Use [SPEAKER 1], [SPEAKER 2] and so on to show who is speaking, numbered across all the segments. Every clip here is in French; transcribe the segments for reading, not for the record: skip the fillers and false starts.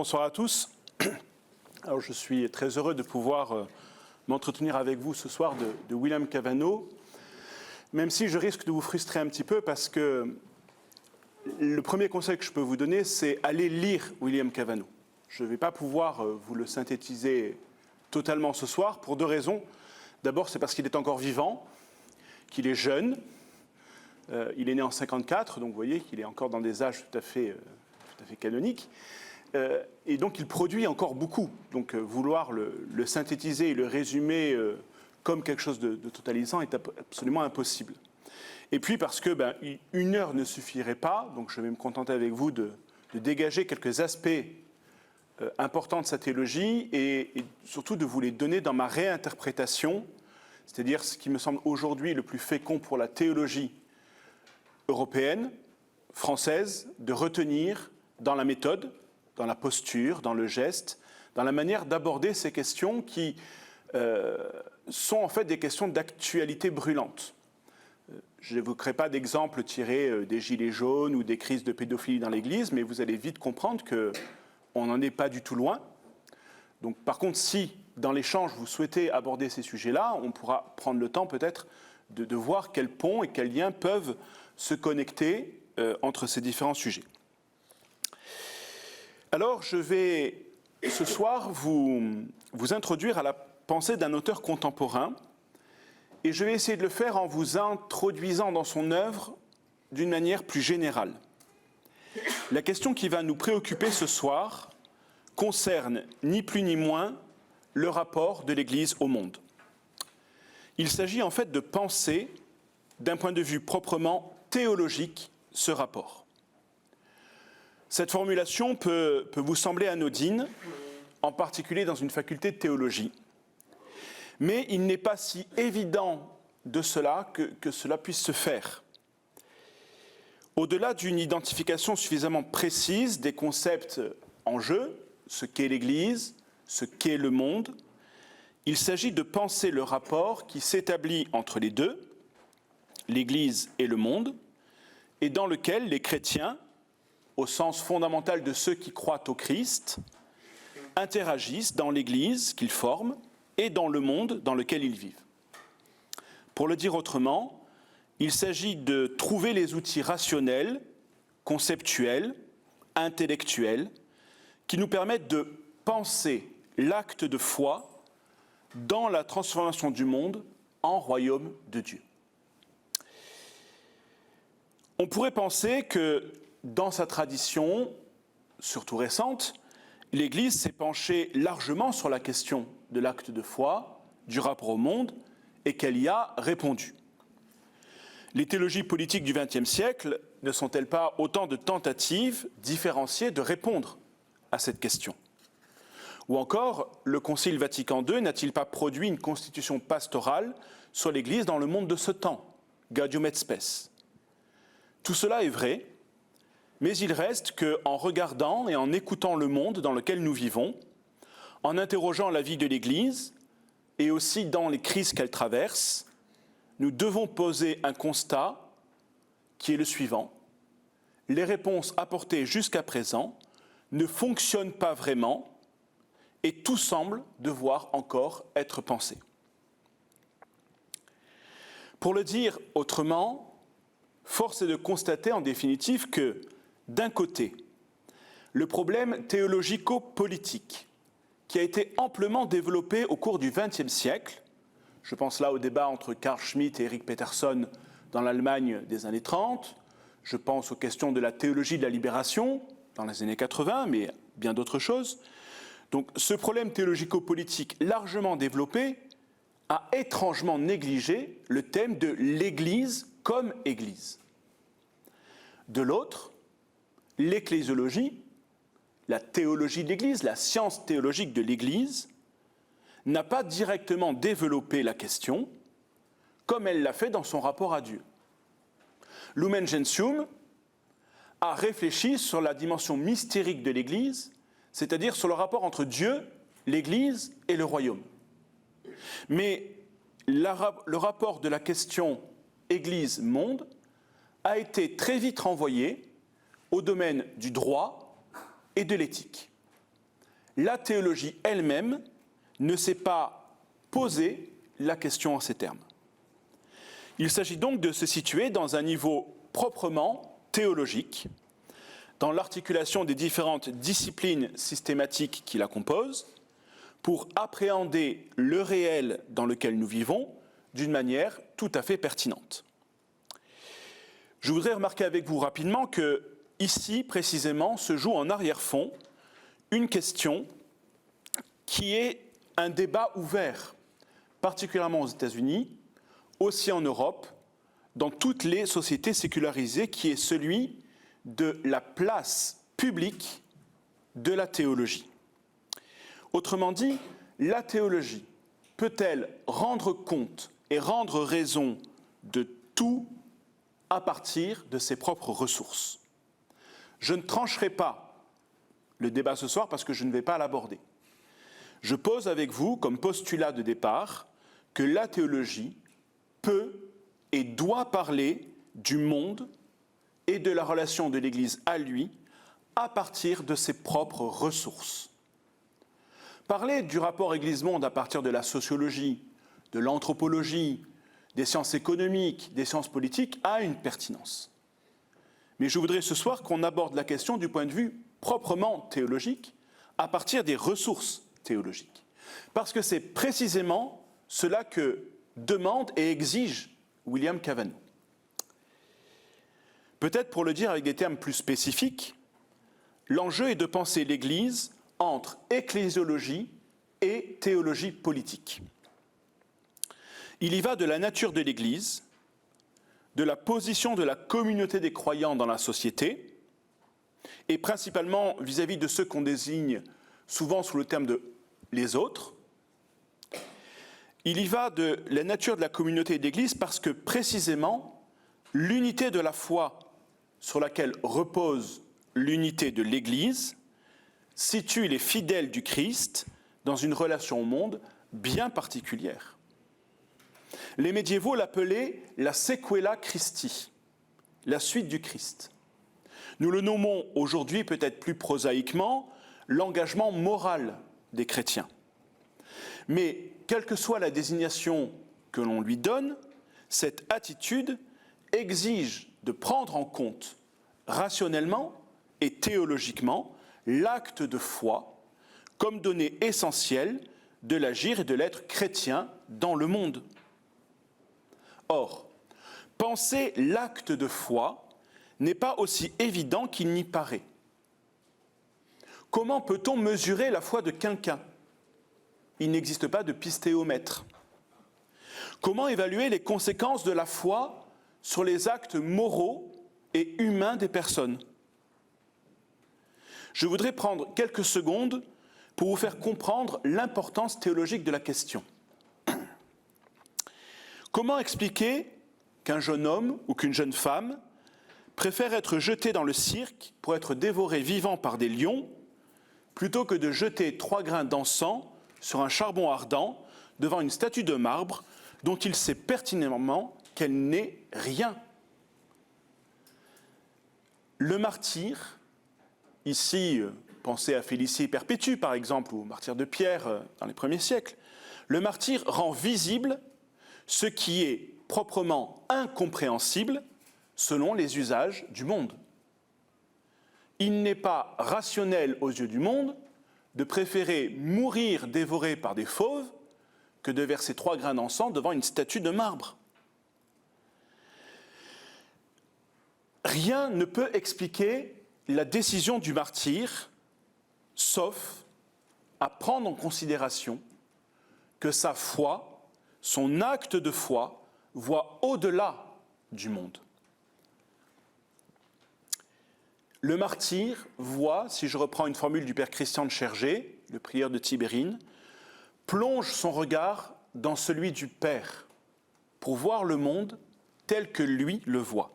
[SPEAKER 1] bonsoir à tous. Alors, je suis très heureux de pouvoir m'entretenir avec vous ce soir de William Cavanaugh, même si je risque de vous frustrer un petit peu parce que le premier conseil que je peux vous donner, c'est aller lire William Cavanaugh. Je ne vais pas pouvoir vous le synthétiser totalement ce soir pour deux raisons. D'abord, c'est parce qu'il est encore vivant, qu'il est jeune. Il est né en 1954, donc vous voyez qu'il est encore dans des âges tout à fait canoniques. Et donc il produit encore beaucoup. Donc vouloir le synthétiser et le résumer comme quelque chose de totalisant est absolument impossible. Et puis parce que une heure ne suffirait pas, donc je vais me contenter avec vous de dégager quelques aspects importants de sa théologie et surtout de vous les donner dans ma réinterprétation, c'est-à-dire ce qui me semble aujourd'hui le plus fécond pour la théologie européenne, française, de retenir dans la méthode, dans la posture, dans le geste, dans la manière d'aborder ces questions qui sont en fait des questions d'actualité brûlante. Je n'évoquerai pas d'exemples tirés des gilets jaunes ou des crises de pédophilie dans l'Église, mais vous allez vite comprendre qu'on n'en est pas du tout loin. Donc, par contre, si dans l'échange vous souhaitez aborder ces sujets-là, on pourra prendre le temps peut-être de voir quels ponts et quels liens peuvent se connecter entre ces différents sujets. Alors, je vais ce soir vous introduire à la pensée d'un auteur contemporain et je vais essayer de le faire en vous introduisant dans son œuvre d'une manière plus générale. La question qui va nous préoccuper ce soir concerne ni plus ni moins le rapport de l'Église au monde. Il s'agit en fait de penser, d'un point de vue proprement théologique, ce rapport. Cette formulation peut vous sembler anodine, en particulier dans une faculté de théologie. Mais il n'est pas si évident de cela que cela puisse se faire. Au-delà d'une identification suffisamment précise des concepts en jeu, ce qu'est l'Église, ce qu'est le monde, il s'agit de penser le rapport qui s'établit entre les deux, l'Église et le monde, et dans lequel les chrétiens, au sens fondamental de ceux qui croient au Christ, interagissent dans l'Église qu'ils forment et dans le monde dans lequel ils vivent. Pour le dire autrement, il s'agit de trouver les outils rationnels, conceptuels, intellectuels, qui nous permettent de penser l'acte de foi dans la transformation du monde en royaume de Dieu. On pourrait penser que dans sa tradition, surtout récente, l'Église s'est penchée largement sur la question de l'acte de foi, du rapport au monde, et qu'elle y a répondu. Les théologies politiques du XXe siècle ne sont-elles pas autant de tentatives différenciées de répondre à cette question ? Ou encore, le Concile Vatican II n'a-t-il pas produit une constitution pastorale sur l'Église dans le monde de ce temps, Gaudium et Spes ? Tout cela est vrai, mais il reste qu'en regardant et en écoutant le monde dans lequel nous vivons, en interrogeant la vie de l'Église et aussi dans les crises qu'elle traverse, nous devons poser un constat qui est le suivant. Les réponses apportées jusqu'à présent ne fonctionnent pas vraiment et tout semble devoir encore être pensé. Pour le dire autrement, force est de constater en définitive que, d'un côté, le problème théologico-politique qui a été amplement développé au cours du XXe siècle, je pense là au débat entre Carl Schmitt et Eric Peterson dans l'Allemagne des années 30, je pense aux questions de la théologie de la libération dans les années 80, mais bien d'autres choses. Donc ce problème théologico-politique largement développé a étrangement négligé le thème de l'Église comme Église. De l'autre, l'ecclésiologie, la théologie de l'Église, la science théologique de l'Église, n'a pas directement développé la question comme elle l'a fait dans son rapport à Dieu. Lumen Gentium a réfléchi sur la dimension mystérique de l'Église, c'est-à-dire sur le rapport entre Dieu, l'Église et le royaume. Mais le rapport de la question Église-monde a été très vite renvoyé au domaine du droit et de l'éthique. la théologie elle-même ne s'est pas posé la question en ces termes. Il s'agit donc de se situer dans un niveau proprement théologique, dans l'articulation des différentes disciplines systématiques qui la composent, pour appréhender le réel dans lequel nous vivons d'une manière tout à fait pertinente. Je voudrais remarquer avec vous rapidement que, ici, précisément, se joue en arrière-fond une question qui est un débat ouvert, particulièrement aux États-Unis, aussi en Europe, dans toutes les sociétés sécularisées, qui est celui de la place publique de la théologie. Autrement dit, la théologie peut-elle rendre compte et rendre raison de tout à partir de ses propres ressources? Je ne trancherai pas le débat ce soir parce que je ne vais pas l'aborder. Je pose avec vous comme postulat de départ que la théologie peut et doit parler du monde et de la relation de l'Église à lui à partir de ses propres ressources. Parler du rapport Église-monde à partir de la sociologie, de l'anthropologie, des sciences économiques, des sciences politiques a une pertinence. Mais je voudrais ce soir qu'on aborde la question du point de vue proprement théologique à partir des ressources théologiques. Parce que c'est précisément cela que demande et exige William Cavanaugh. Peut-être pour le dire avec des termes plus spécifiques, l'enjeu est de penser l'Église entre ecclésiologie et théologie politique. Il y va de la nature de l'Église, de la position de la communauté des croyants dans la société, et principalement vis-à-vis de ceux qu'on désigne souvent sous le terme de « les autres ». Il y va de la nature de la communauté d'Église parce que précisément l'unité de la foi sur laquelle repose l'unité de l'Église situe les fidèles du Christ dans une relation au monde bien particulière. Les médiévaux l'appelaient la sequela Christi, la suite du Christ. Nous le nommons aujourd'hui peut-être plus prosaïquement l'engagement moral des chrétiens. Mais quelle que soit la désignation que l'on lui donne, cette attitude exige de prendre en compte rationnellement et théologiquement l'acte de foi comme donnée essentielle de l'agir et de l'être chrétien dans le monde. Or, penser l'acte de foi n'est pas aussi évident qu'il n'y paraît. Comment peut-on mesurer la foi de quelqu'un ? Il n'existe pas de pistéomètre. Comment évaluer les conséquences de la foi sur les actes moraux et humains des personnes ? Je voudrais prendre quelques secondes pour vous faire comprendre l'importance théologique de la question. Comment expliquer qu'un jeune homme ou qu'une jeune femme préfère être jeté dans le cirque pour être dévoré vivant par des lions plutôt que de jeter 3 grains d'encens sur un charbon ardent devant une statue de marbre dont il sait pertinemment qu'elle n'est rien? Le martyr, ici, pensez à Félicie Perpétue par exemple, ou martyr de Pierre dans les premiers siècles, le martyr rend visible ce qui est proprement incompréhensible selon les usages du monde. Il n'est pas rationnel aux yeux du monde de préférer mourir dévoré par des fauves que de verser 3 grains d'encens devant une statue de marbre. Rien ne peut expliquer la décision du martyr, sauf à prendre en considération que sa foi, son acte de foi, voit au-delà du monde. Le martyr voit, si je reprends une formule du père Christian de Chergé, le prieur de Tibérine, plonge son regard dans celui du Père pour voir le monde tel que lui le voit.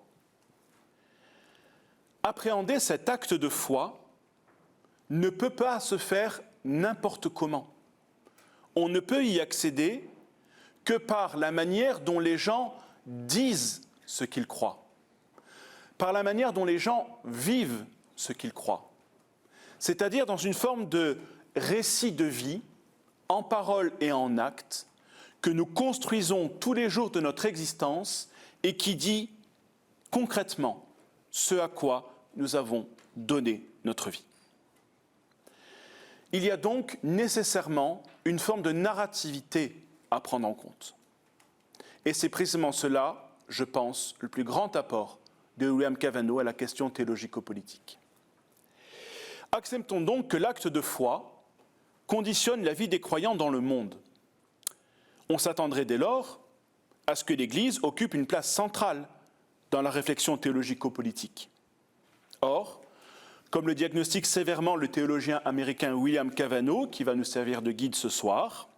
[SPEAKER 1] Appréhender cet acte de foi ne peut pas se faire n'importe comment. On ne peut y accéder que par la manière dont les gens disent ce qu'ils croient, par la manière dont les gens vivent ce qu'ils croient, c'est-à-dire dans une forme de récit de vie, en parole et en acte, que nous construisons tous les jours de notre existence et qui dit concrètement ce à quoi nous avons donné notre vie. Il y a donc nécessairement une forme de narrativité à prendre en compte. Et c'est précisément cela, je pense, le plus grand apport de William Cavanaugh à la question théologico-politique. Acceptons donc que l'acte de foi conditionne la vie des croyants dans le monde. On s'attendrait dès lors à ce que l'Église occupe une place centrale dans la réflexion théologico-politique. Or, comme le diagnostique sévèrement le théologien américain William Cavanaugh, qui va nous servir de guide ce soir,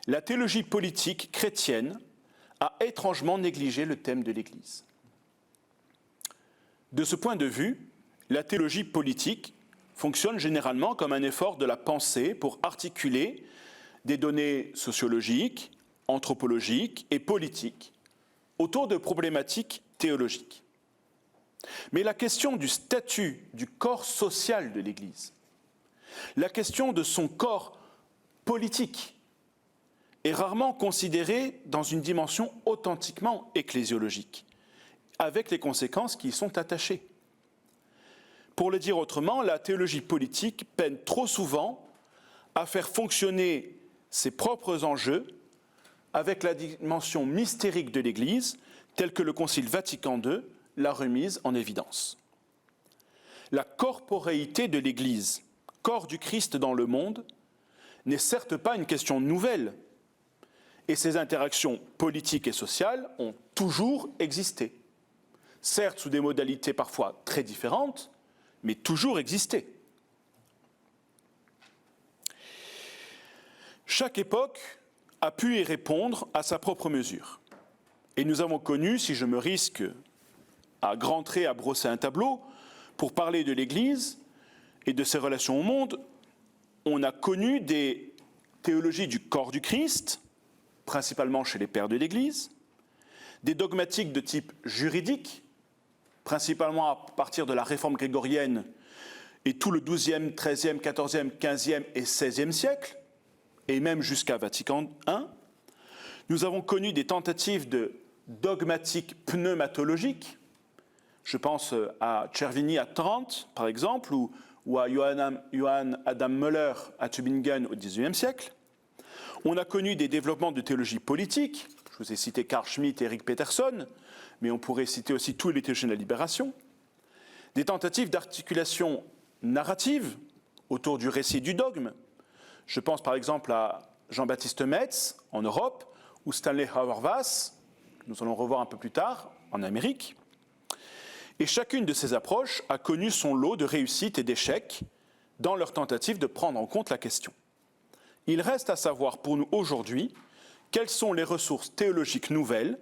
[SPEAKER 1] la théologie politique chrétienne a étrangement négligé le thème de l'Église. De ce point de vue, la théologie politique fonctionne généralement comme un effort de la pensée pour articuler des données sociologiques, anthropologiques et politiques autour de problématiques théologiques. Mais la question du statut du corps social de l'Église, la question de son corps politique, est rarement considérée dans une dimension authentiquement ecclésiologique, avec les conséquences qui y sont attachées. Pour le dire autrement, la théologie politique peine trop souvent à faire fonctionner ses propres enjeux avec la dimension mystérique de l'Église, telle que le Concile Vatican II l'a remise en évidence. La corporéité de l'Église, corps du Christ dans le monde, n'est certes pas une question nouvelle, et ces interactions politiques et sociales ont toujours existé. Certes sous des modalités parfois très différentes, mais toujours existé. Chaque époque a pu y répondre à sa propre mesure. Et nous avons connu, si je me risque à grands traits à brosser un tableau, pour parler de l'Église et de ses relations au monde, on a connu des théologies du corps du Christ, principalement chez les pères de l'Église, des dogmatiques de type juridique, principalement à partir de la réforme grégorienne et tout le XIIe, XIIIe, XIVe, XVe et XVIe siècle, et même jusqu'à Vatican I. Nous avons connu des tentatives de dogmatique pneumatologique. Je pense à Cervini à Trente, par exemple, ou à Johann Adam Müller à Tübingen au XIXe siècle. On a connu des développements de théologie politique. Je vous ai cité Carl Schmitt et Eric Peterson, mais on pourrait citer aussi tous les théologiens de la libération. Des tentatives d'articulation narrative autour du récit du dogme. Je pense par exemple à Jean-Baptiste Metz en Europe, ou Stanley Hauerwas, que nous allons revoir un peu plus tard, en Amérique. Et chacune de ces approches a connu son lot de réussites et d'échecs dans leur tentative de prendre en compte la question. Il reste à savoir pour nous aujourd'hui quelles sont les ressources théologiques nouvelles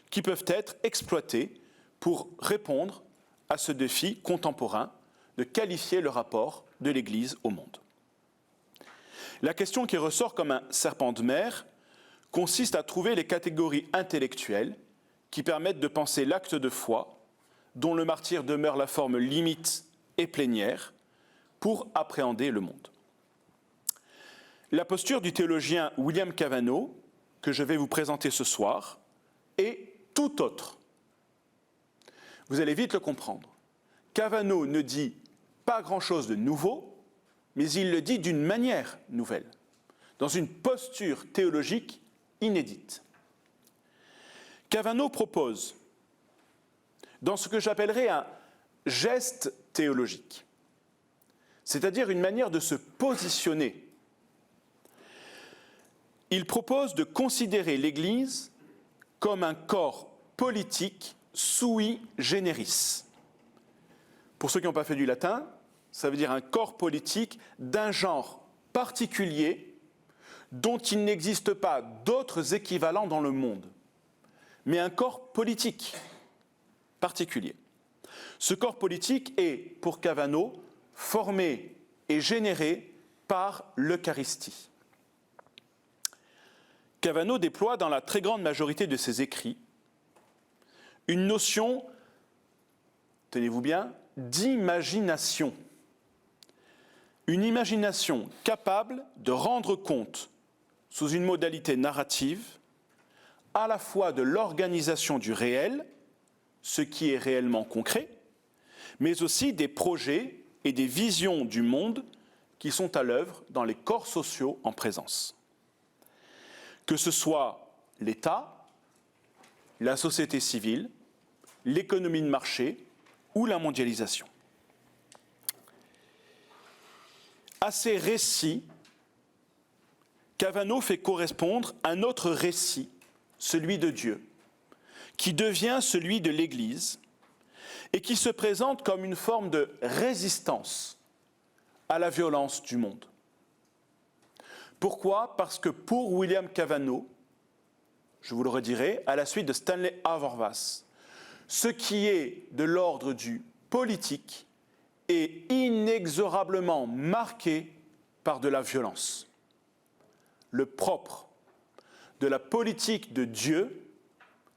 [SPEAKER 1] qui peuvent être exploitées pour répondre à ce défi contemporain de qualifier le rapport de l'Église au monde. La question qui ressort comme un serpent de mer consiste à trouver les catégories intellectuelles qui permettent de penser l'acte de foi, dont le martyre demeure la forme limite et plénière, pour appréhender le monde. La posture du théologien William Cavanaugh, que je vais vous présenter ce soir, est tout autre. Vous allez vite le comprendre. Cavanaugh ne dit pas grand-chose de nouveau, mais il le dit d'une manière nouvelle, dans une posture théologique inédite. Cavanaugh propose, dans ce que j'appellerais un geste théologique, c'est-à-dire une manière de se positionner. Il propose de considérer l'Église comme un corps politique sui generis. Pour ceux qui n'ont pas fait du latin, ça veut dire un corps politique d'un genre particulier dont il n'existe pas d'autres équivalents dans le monde, mais un corps politique particulier. Ce corps politique est, pour Cavanaugh, formé et généré par l'Eucharistie. Cavanaugh déploie dans la très grande majorité de ses écrits une notion, tenez-vous bien, d'imagination. Une imagination capable de rendre compte, sous une modalité narrative, à la fois de l'organisation du réel, ce qui est réellement concret, mais aussi des projets et des visions du monde qui sont à l'œuvre dans les corps sociaux en présence. Que ce soit l'État, la société civile, l'économie de marché ou la mondialisation. À ces récits, Cavanaugh fait correspondre un autre récit, celui de Dieu, qui devient celui de l'Église et qui se présente comme une forme de résistance à la violence du monde. Pourquoi ? Parce que pour William Cavanaugh, je vous le redirai, à la suite de Stanley Hauerwas, ce qui est de l'ordre du politique est inexorablement marqué par de la violence. Le propre de la politique de Dieu,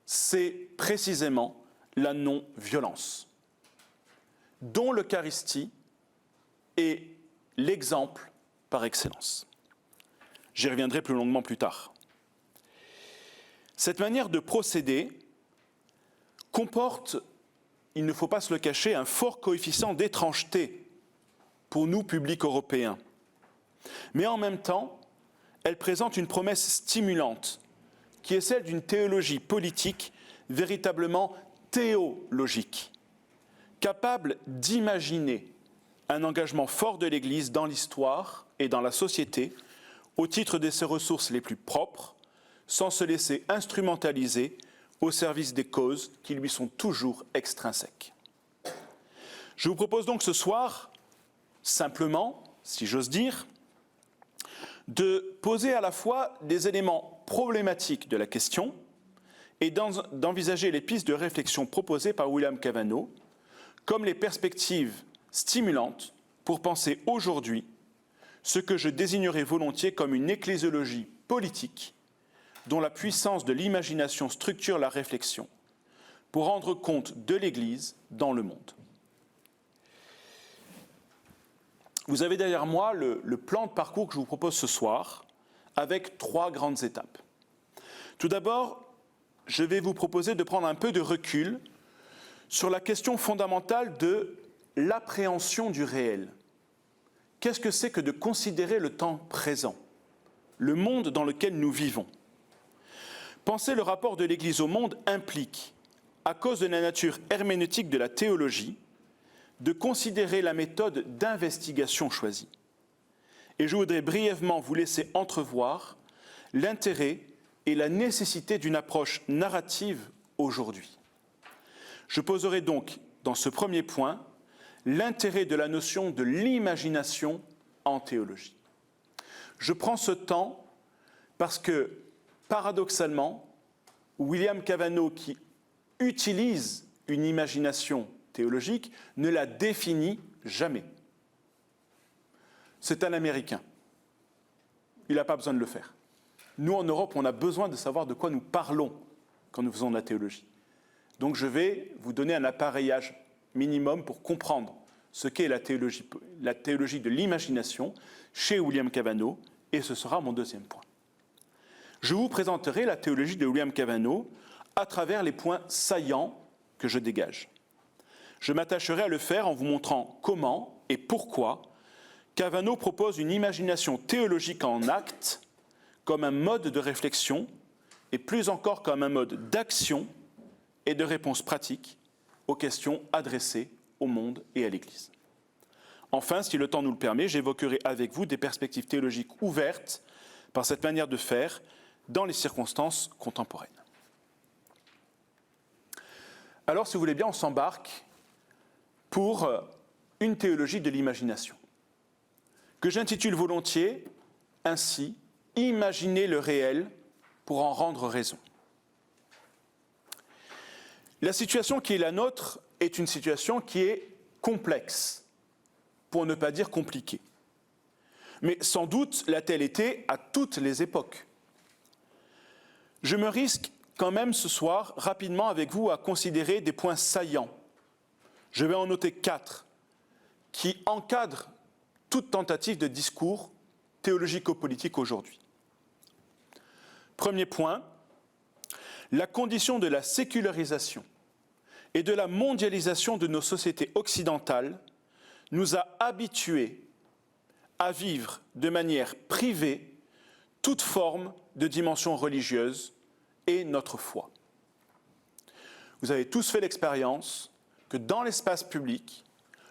[SPEAKER 1] c'est précisément la non-violence, dont l'Eucharistie est l'exemple par excellence. J'y reviendrai plus longuement plus tard. Cette manière de procéder comporte, il ne faut pas se le cacher, un fort coefficient d'étrangeté pour nous, publics européens. Mais en même temps, elle présente une promesse stimulante, qui est celle d'une théologie politique véritablement théologique, capable d'imaginer un engagement fort de l'Église dans l'histoire et dans la société, au titre de ses ressources les plus propres, sans se laisser instrumentaliser au service des causes qui lui sont toujours extrinsèques. Je vous propose donc ce soir, simplement, si j'ose dire, de poser à la fois des éléments problématiques de la question et d'envisager les pistes de réflexion proposées par William Cavanaugh comme les perspectives stimulantes pour penser aujourd'hui ce que je désignerai volontiers comme une ecclésiologie politique dont la puissance de l'imagination structure la réflexion pour rendre compte de l'Église dans le monde. Vous avez derrière moi le plan de parcours que je vous propose ce soir, avec 3 grandes étapes. Tout d'abord, je vais vous proposer de prendre un peu de recul sur la question fondamentale de l'appréhension du réel. Qu'est-ce que c'est que de considérer le temps présent, le monde dans lequel nous vivons ? Penser le rapport de l'Église au monde implique, à cause de la nature herméneutique de la théologie, de considérer la méthode d'investigation choisie. Et je voudrais brièvement vous laisser entrevoir l'intérêt et la nécessité d'une approche narrative aujourd'hui. Je poserai donc, dans ce premier point, l'intérêt de la notion de l'imagination en théologie. Je prends ce temps parce que, paradoxalement, William Cavanaugh, qui utilise une imagination théologique, ne la définit jamais. C'est un Américain. Il n'a pas besoin de le faire. Nous, en Europe, on a besoin de savoir de quoi nous parlons quand nous faisons de la théologie. Donc je vais vous donner un appareillage minimum pour comprendre ce qu'est la théologie de l'imagination chez William Cavanaugh, et ce sera mon deuxième point. Je vous présenterai la théologie de William Cavanaugh à travers les points saillants que je dégage. Je m'attacherai à le faire en vous montrant comment et pourquoi Cavanaugh propose une imagination théologique en acte comme un mode de réflexion et plus encore comme un mode d'action et de réponse pratique aux questions adressées au monde et à l'Église. Enfin, si le temps nous le permet, j'évoquerai avec vous des perspectives théologiques ouvertes par cette manière de faire dans les circonstances contemporaines. Alors, si vous voulez bien, on s'embarque pour une théologie de l'imagination, que j'intitule volontiers ainsi « Imaginer le réel pour en rendre raison ». La situation qui est la nôtre est une situation qui est complexe, pour ne pas dire compliquée. Mais sans doute l'a-t-elle été à toutes les époques. Je me risque quand même ce soir, rapidement avec vous, à considérer des points saillants. Je vais en noter 4 qui encadrent toute tentative de discours théologico-politique aujourd'hui. Premier point, la condition de la sécularisation et de la mondialisation de nos sociétés occidentales nous a habitués à vivre de manière privée toute forme de dimension religieuse et notre foi. Vous avez tous fait l'expérience que dans l'espace public,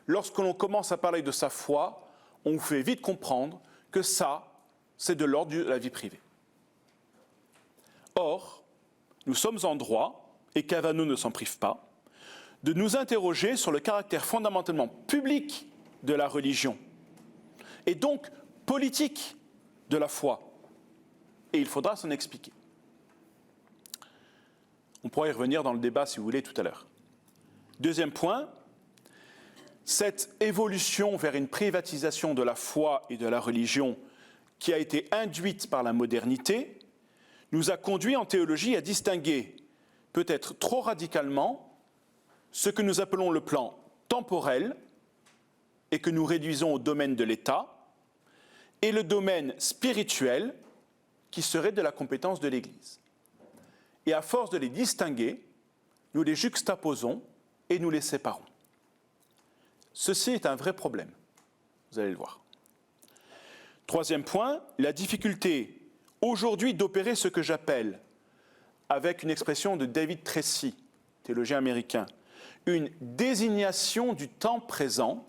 [SPEAKER 1] lorsque l'on commence à parler de sa foi, on vous fait vite comprendre que ça, c'est de l'ordre de la vie privée. Or, nous sommes en droit, et Cavano ne s'en prive pas, de nous interroger sur le caractère fondamentalement public de la religion, et donc politique de la foi. Et il faudra s'en expliquer. On pourra y revenir dans le débat, si vous voulez, tout à l'heure. Deuxième point, cette évolution vers une privatisation de la foi et de la religion qui a été induite par la modernité nous a conduit en théologie à distinguer, peut-être trop radicalement, ce que nous appelons le plan temporel et que nous réduisons au domaine de l'État, et le domaine spirituel qui serait de la compétence de l'Église. Et à force de les distinguer, nous les juxtaposons et nous les séparons. Ceci est un vrai problème, vous allez le voir. Troisième point, la difficulté aujourd'hui d'opérer ce que j'appelle, avec une expression de David Tracy, théologien américain, une désignation du temps présent,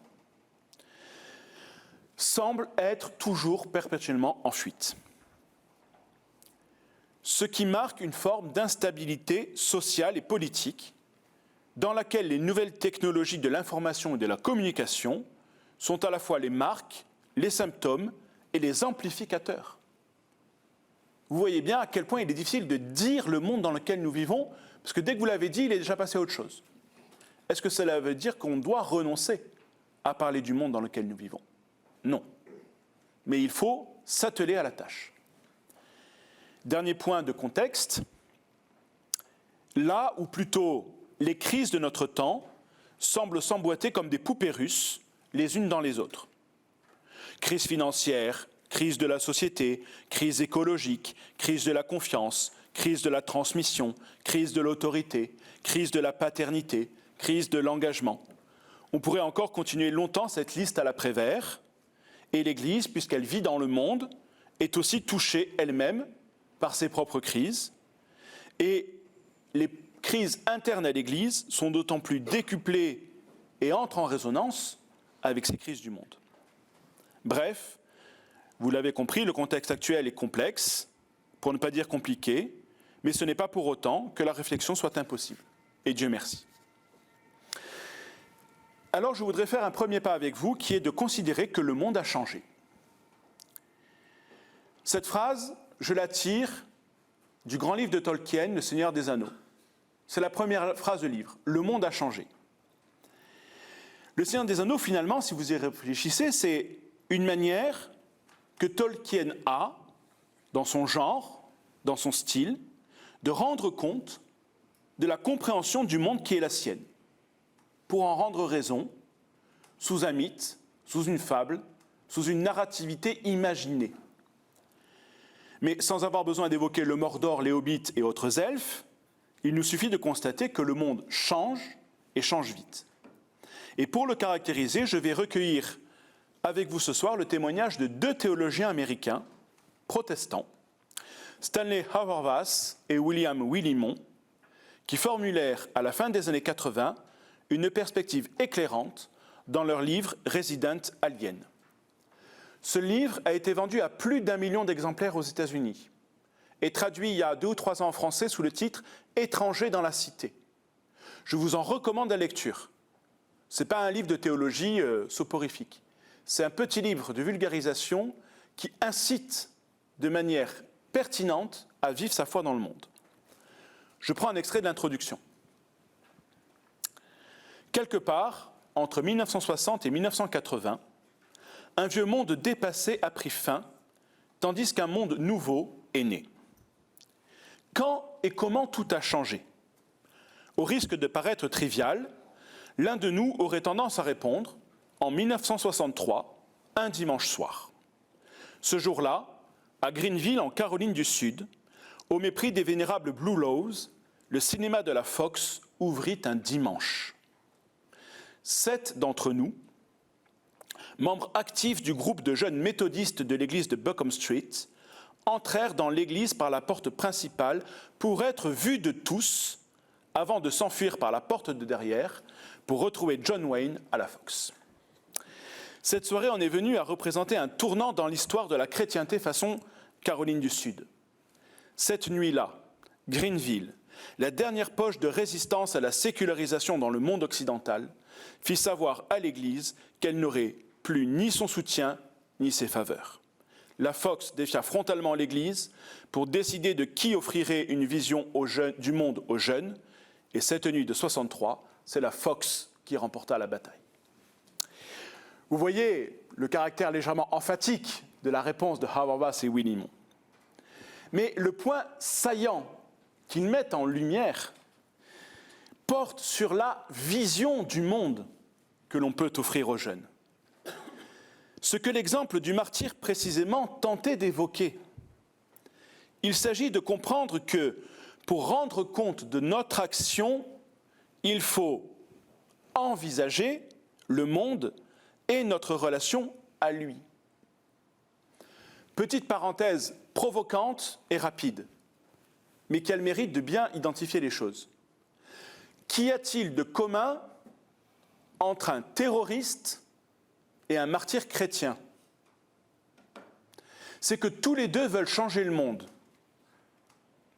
[SPEAKER 1] semble être toujours perpétuellement en fuite. Ce qui marque une forme d'instabilité sociale et politique dans laquelle les nouvelles technologies de l'information et de la communication sont à la fois les marques, les symptômes et les amplificateurs. Vous voyez bien à quel point il est difficile de dire le monde dans lequel nous vivons, parce que dès que vous l'avez dit, il est déjà passé à autre chose. Est-ce que cela veut dire qu'on doit renoncer à parler du monde dans lequel nous vivons ? Non. Mais il faut s'atteler à la tâche. Dernier point de contexte, là où plutôt les crises de notre temps semblent s'emboîter comme des poupées russes, les unes dans les autres. Crise financière, crise de la société, crise écologique, crise de la confiance, crise de la transmission, crise de l'autorité, crise de la paternité, crise de l'engagement. On pourrait encore continuer longtemps cette liste à la Prévert, et l'Église, puisqu'elle vit dans le monde, est aussi touchée elle-même par ses propres crises. Et les crises internes à l'Église sont d'autant plus décuplées et entrent en résonance avec ces crises du monde. Bref, vous l'avez compris, le contexte actuel est complexe, pour ne pas dire compliqué, mais ce n'est pas pour autant que la réflexion soit impossible. Et Dieu merci. Alors je voudrais faire un premier pas avec vous, qui est de considérer que le monde a changé. Cette phrase, je la tire du grand livre de Tolkien, Le Seigneur des Anneaux. C'est la première phrase du livre. Le monde a changé. Le Seigneur des Anneaux, finalement, si vous y réfléchissez, c'est une manière que Tolkien a, dans son genre, dans son style, de rendre compte de la compréhension du monde qui est la sienne, pour en rendre raison, sous un mythe, sous une fable, sous une narrativité imaginée. Mais sans avoir besoin d'évoquer le Mordor, les Hobbits et autres elfes, il nous suffit de constater que le monde change et change vite. Et pour le caractériser, je vais recueillir avec vous ce soir le témoignage de deux théologiens américains, protestants, Stanley Hauerwas et William Willimon, qui formulèrent à la fin des années 80 une perspective éclairante dans leur livre « Resident Alien ». Ce livre a été vendu à plus d'1 million d'exemplaires aux États-Unis et traduit il y a 2 ou 3 ans en français sous le titre « Étrangers dans la cité ». Je vous en recommande la lecture. Ce n'est pas un livre de théologie soporifique. C'est un petit livre de vulgarisation qui incite de manière pertinente à vivre sa foi dans le monde. Je prends un extrait de l'introduction. Quelque part, entre 1960 et 1980, un vieux monde dépassé a pris fin, tandis qu'un monde nouveau est né. Quand et comment tout a changé ? Au risque de paraître trivial, l'un de nous aurait tendance à répondre, en 1963, un dimanche soir. Ce jour-là, à Greenville, en Caroline du Sud, au mépris des vénérables Blue Laws, le cinéma de la Fox ouvrit un dimanche. 7 d'entre nous, membres actifs du groupe de jeunes méthodistes de l'église de Buckham Street, entrèrent dans l'église par la porte principale pour être vus de tous, avant de s'enfuir par la porte de derrière pour retrouver John Wayne à la Fox. Cette soirée en est venue à représenter un tournant dans l'histoire de la chrétienté façon Caroline du Sud. Cette nuit-là, Greenville, la dernière poche de résistance à la sécularisation dans le monde occidental, fit savoir à l'Église qu'elle n'aurait plus ni son soutien ni ses faveurs. La Fox défia frontalement l'Église pour décider de qui offrirait une vision du monde aux jeunes, et cette nuit de 63, c'est la Fox qui remporta la bataille. Vous voyez le caractère légèrement emphatique de la réponse de Habermas et Willie Montt. Mais le point saillant qu'ils mettent en lumière porte sur la vision du monde que l'on peut offrir aux jeunes. Ce que l'exemple du martyr précisément tentait d'évoquer. Il s'agit de comprendre que pour rendre compte de notre action, il faut envisager le monde et notre relation à lui. Petite parenthèse provocante et rapide, mais qui a le mérite de bien identifier les choses. Qu'y a-t-il de commun entre un terroriste et un martyr chrétien? C'est que tous les deux veulent changer le monde,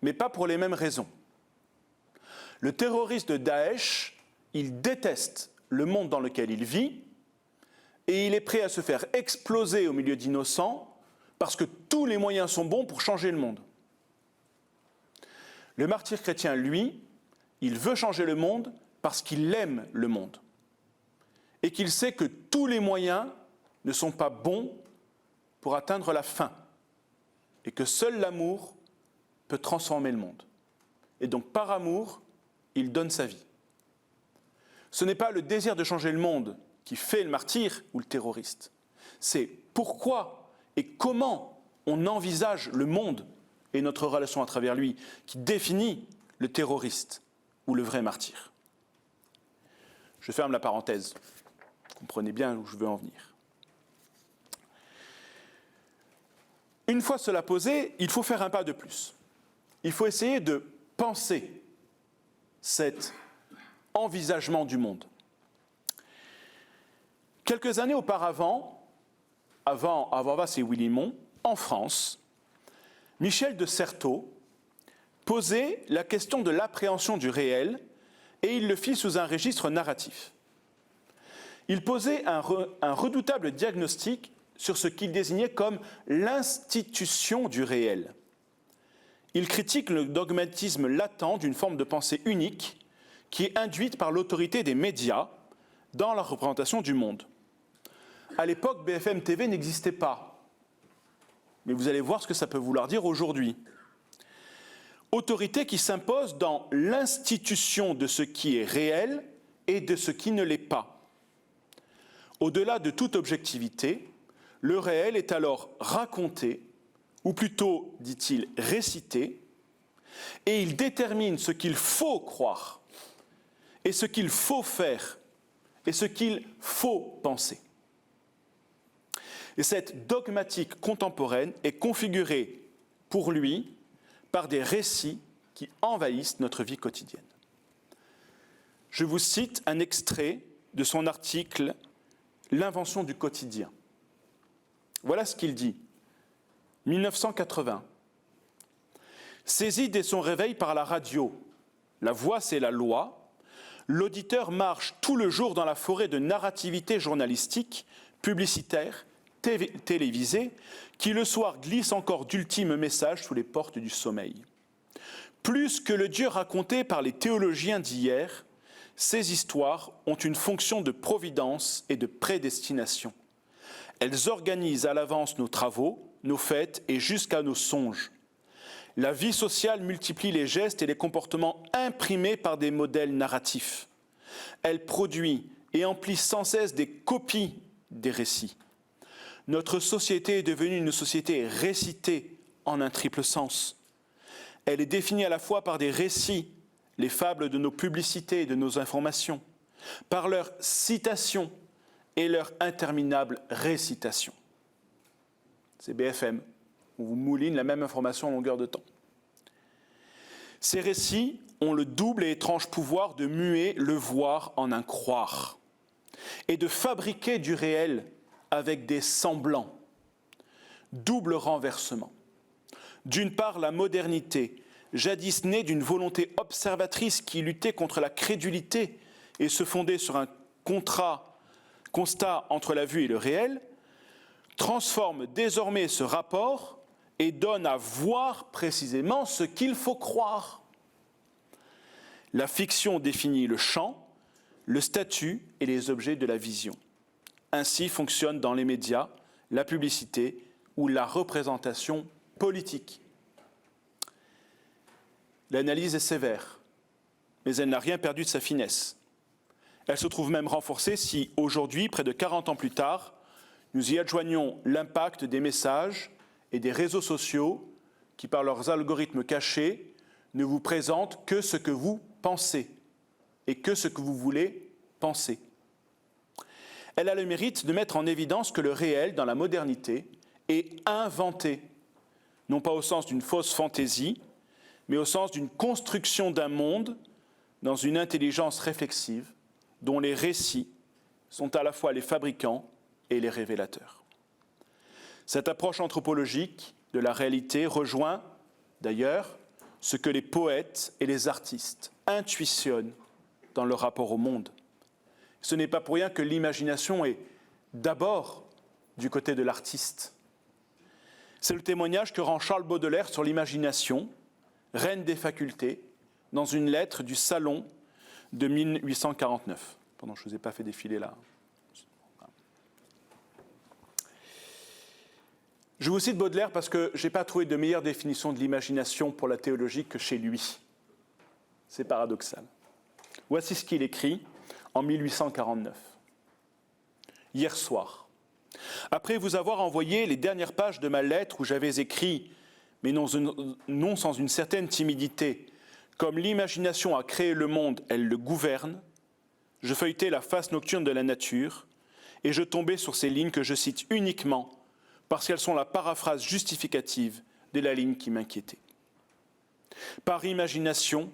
[SPEAKER 1] mais pas pour les mêmes raisons. Le terroriste de Daesh, il déteste le monde dans lequel il vit et il est prêt à se faire exploser au milieu d'innocents parce que tous les moyens sont bons pour changer le monde. Le martyr chrétien, lui, il veut changer le monde parce qu'il aime le monde et qu'il sait que tous les moyens ne sont pas bons pour atteindre la fin et que seul l'amour peut transformer le monde. Et donc, par amour, il donne sa vie. Ce n'est pas le désir de changer le monde qui fait le martyr ou le terroriste. C'est pourquoi et comment on envisage le monde et notre relation à travers lui qui définit le terroriste ou le vrai martyr. Je ferme la parenthèse. Comprenez bien où je veux en venir. Une fois cela posé, il faut faire un pas de plus. Il faut essayer de penser cet envisagement du monde. Quelques années auparavant, avant Habermas et Willie Montt, en France, Michel de Certeau posait la question de l'appréhension du réel et il le fit sous un registre narratif. Il posait un redoutable diagnostic sur ce qu'il désignait comme l'institution du réel. Il critique le dogmatisme latent d'une forme de pensée unique qui est induite par l'autorité des médias dans la représentation du monde. À l'époque, BFM TV n'existait pas. Mais vous allez voir ce que ça peut vouloir dire aujourd'hui. Autorité qui s'impose dans l'institution de ce qui est réel et de ce qui ne l'est pas. Au-delà de toute objectivité, le réel est alors raconté, ou plutôt, dit-il, récité, et il détermine ce qu'il faut croire, et ce qu'il faut faire, et ce qu'il faut penser. Et cette dogmatique contemporaine est configurée, pour lui, par des récits qui envahissent notre vie quotidienne. Je vous cite un extrait de son article « L'invention du quotidien ». Voilà ce qu'il dit. 1980. Saisi dès son réveil par la radio, la voix c'est la loi, l'auditeur marche tout le jour dans la forêt de narrativité journalistique, publicitaire, télévisée, qui le soir glisse encore d'ultimes messages sous les portes du sommeil. Plus que le Dieu raconté par les théologiens d'hier, ces histoires ont une fonction de providence et de prédestination. Elles organisent à l'avance nos travaux, nos fêtes et jusqu'à nos songes. La vie sociale multiplie les gestes et les comportements imprimés par des modèles narratifs. Elle produit et emplit sans cesse des copies des récits. Notre société est devenue une société récitée en un triple sens. Elle est définie à la fois par des récits, les fables de nos publicités et de nos informations, par leur citation et leur interminable récitation. C'est BFM, on vous mouline la même information en longueur de temps. Ces récits ont le double et étrange pouvoir de muer le voir en un croire et de fabriquer du réel avec des semblants. Double renversement. D'une part, la modernité, jadis née d'une volonté observatrice qui luttait contre la crédulité et se fondait sur un constat entre la vue et le réel, transforme désormais ce rapport et donne à voir précisément ce qu'il faut croire. La fiction définit le champ, le statut et les objets de la vision. Ainsi fonctionne dans les médias, la publicité ou la représentation politique. L'analyse est sévère, mais elle n'a rien perdu de sa finesse. Elle se trouve même renforcée si, aujourd'hui, près de 40 ans plus tard, nous y adjoignons l'impact des messages et des réseaux sociaux qui, par leurs algorithmes cachés, ne vous présentent que ce que vous pensez et que ce que vous voulez penser. Elle a le mérite de mettre en évidence que le réel, dans la modernité, est inventé, non pas au sens d'une fausse fantaisie, mais au sens d'une construction d'un monde dans une intelligence réflexive dont les récits sont à la fois les fabricants et les révélateurs. Cette approche anthropologique de la réalité rejoint, d'ailleurs, ce que les poètes et les artistes intuitionnent dans leur rapport au monde. Ce n'est pas pour rien que l'imagination est d'abord du côté de l'artiste. C'est le témoignage que rend Charles Baudelaire sur l'imagination, reine des facultés, dans une lettre du Salon de 1849. Pardon, je ne vous ai pas fait défiler là. Je vous cite Baudelaire parce que je n'ai pas trouvé de meilleure définition de l'imagination pour la théologie que chez lui. C'est paradoxal. Voici ce qu'il écrit en 1849. Hier soir, après vous avoir envoyé les dernières pages de ma lettre où j'avais écrit, mais non sans une certaine timidité, comme l'imagination a créé le monde, elle le gouverne, je feuilletais la face nocturne de la nature et je tombais sur ces lignes que je cite uniquement parce qu'elles sont la paraphrase justificative de la ligne qui m'inquiétait. Par imagination,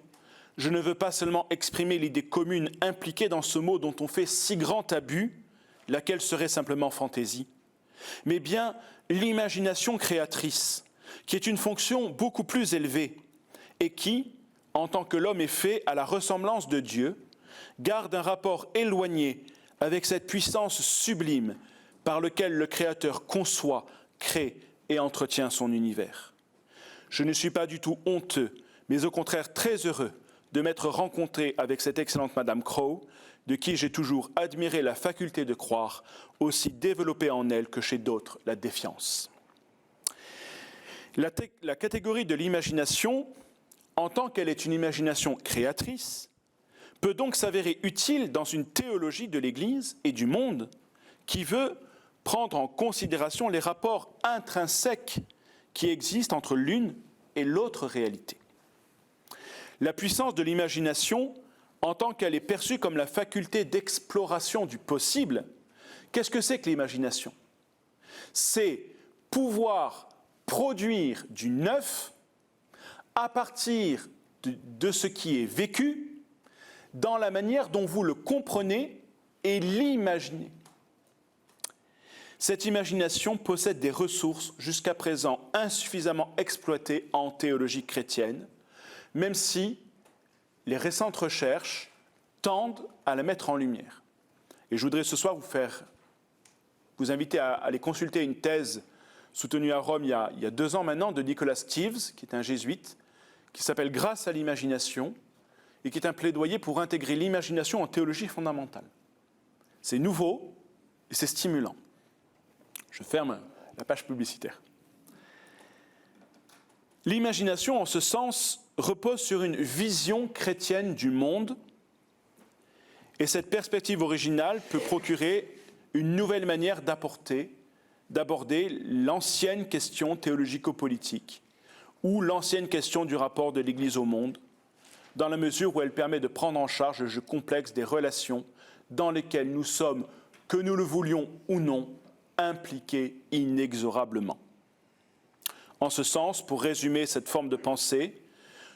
[SPEAKER 1] je ne veux pas seulement exprimer l'idée commune impliquée dans ce mot dont on fait si grand abus, laquelle serait simplement fantaisie, mais bien l'imagination créatrice, qui est une fonction beaucoup plus élevée et qui, en tant que l'homme est fait à la ressemblance de Dieu, garde un rapport éloigné avec cette puissance sublime par laquelle le Créateur conçoit, crée et entretient son univers. Je ne suis pas du tout honteux, mais au contraire très heureux de m'être rencontré avec cette excellente Madame Crowe, de qui j'ai toujours admiré la faculté de croire, aussi développée en elle que chez d'autres la défiance. La catégorie de l'imagination, en tant qu'elle est une imagination créatrice, peut donc s'avérer utile dans une théologie de l'Église et du monde qui veut prendre en considération les rapports intrinsèques qui existent entre l'une et l'autre réalité. La puissance de l'imagination, en tant qu'elle est perçue comme la faculté d'exploration du possible, qu'est-ce que c'est que l'imagination ? C'est pouvoir produire du neuf à partir de ce qui est vécu dans la manière dont vous le comprenez et l'imaginez. Cette imagination possède des ressources jusqu'à présent insuffisamment exploitées en théologie chrétienne, même si les récentes recherches tendent à la mettre en lumière. Et je voudrais ce soir vous inviter à aller consulter une thèse soutenue à Rome il y a 2 ans maintenant de Nicholas Steeves, qui est un jésuite, qui s'appelle « Grâce à l'imagination » et qui est un plaidoyer pour intégrer l'imagination en théologie fondamentale. C'est nouveau et c'est stimulant. Je ferme la page publicitaire. L'imagination, en ce sens, repose sur une vision chrétienne du monde et cette perspective originale peut procurer une nouvelle manière d'apporter d'aborder l'ancienne question théologico-politique ou l'ancienne question du rapport de l'Église au monde, dans la mesure où elle permet de prendre en charge le jeu complexe des relations dans lesquelles nous sommes, que nous le voulions ou non, impliqués inexorablement. En ce sens, pour résumer cette forme de pensée,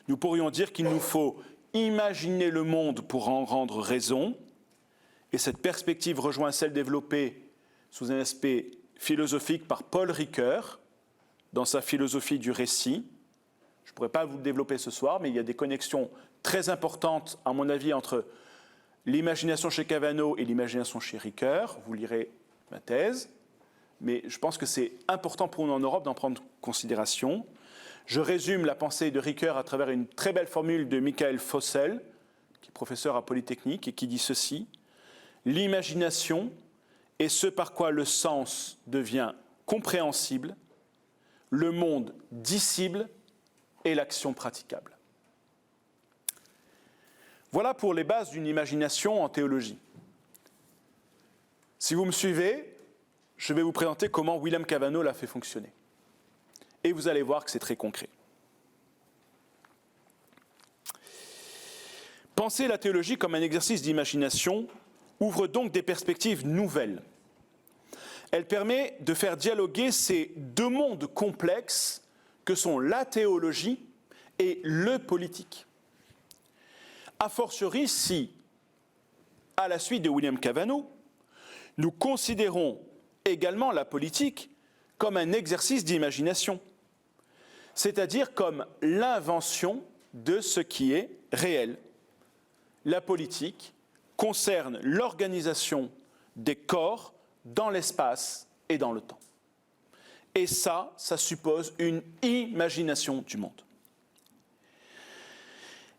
[SPEAKER 1] nous pourrions dire qu'il nous faut imaginer le monde pour en rendre raison, et cette perspective rejoint celle développée sous un aspect philosophique par Paul Ricoeur dans sa philosophie du récit. Je ne pourrais pas vous le développer ce soir, mais il y a des connexions très importantes, à mon avis, entre l'imagination chez Cavano et l'imagination chez Ricoeur. Vous lirez ma thèse, mais je pense que c'est important pour nous en Europe d'en prendre considération. Je résume la pensée de Ricoeur à travers une très belle formule de Michael Fossel, qui est professeur à Polytechnique, et qui dit ceci: l'imagination est ce par quoi le sens devient compréhensible, le monde dissible et l'action praticable. Voilà pour les bases d'une imagination en théologie. Si vous me suivez, je vais vous présenter comment William Cavano l'a fait fonctionner. Et vous allez voir que c'est très concret. Penser la théologie comme un exercice d'imagination ouvre donc des perspectives nouvelles. Elle permet de faire dialoguer ces deux mondes complexes que sont la théologie et le politique. A fortiori si, à la suite de William Cavano, nous considérons également la politique comme un exercice d'imagination, c'est-à-dire comme l'invention de ce qui est réel. La politique concerne l'organisation des corps dans l'espace et dans le temps. Et ça suppose une imagination du monde.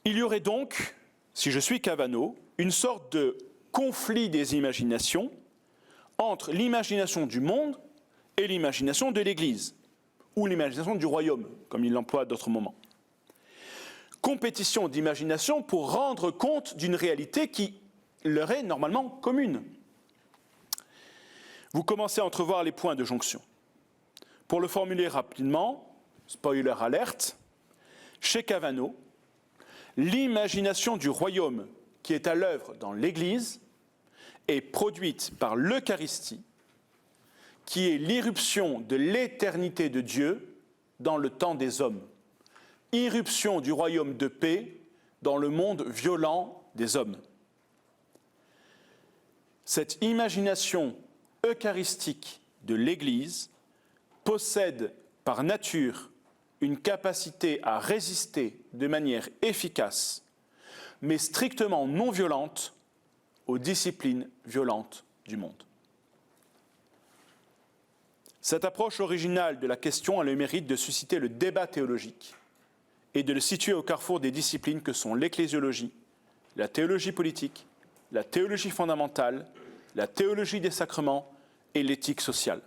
[SPEAKER 1] Il y aurait donc, si je suis Cavano, une sorte de conflit des imaginations entre l'imagination du monde et l'imagination de l'Église, ou l'imagination du royaume, comme il l'emploie à d'autres moments. Compétition d'imagination pour rendre compte d'une réalité qui leur est normalement commune. Vous commencez à entrevoir les points de jonction. Pour le formuler rapidement, spoiler alerte, chez Cavano, l'imagination du royaume qui est à l'œuvre dans l'Église est produite par l'Eucharistie, qui est l'irruption de l'éternité de Dieu dans le temps des hommes. Irruption du royaume de paix dans le monde violent des hommes. Cette imagination eucharistique de l'Église possède par nature une capacité à résister de manière efficace, mais strictement non violente, aux disciplines violentes du monde. Cette approche originale de la question a le mérite de susciter le débat théologique et de le situer au carrefour des disciplines que sont l'ecclésiologie, la théologie politique, la théologie fondamentale, la théologie des sacrements et l'éthique sociale.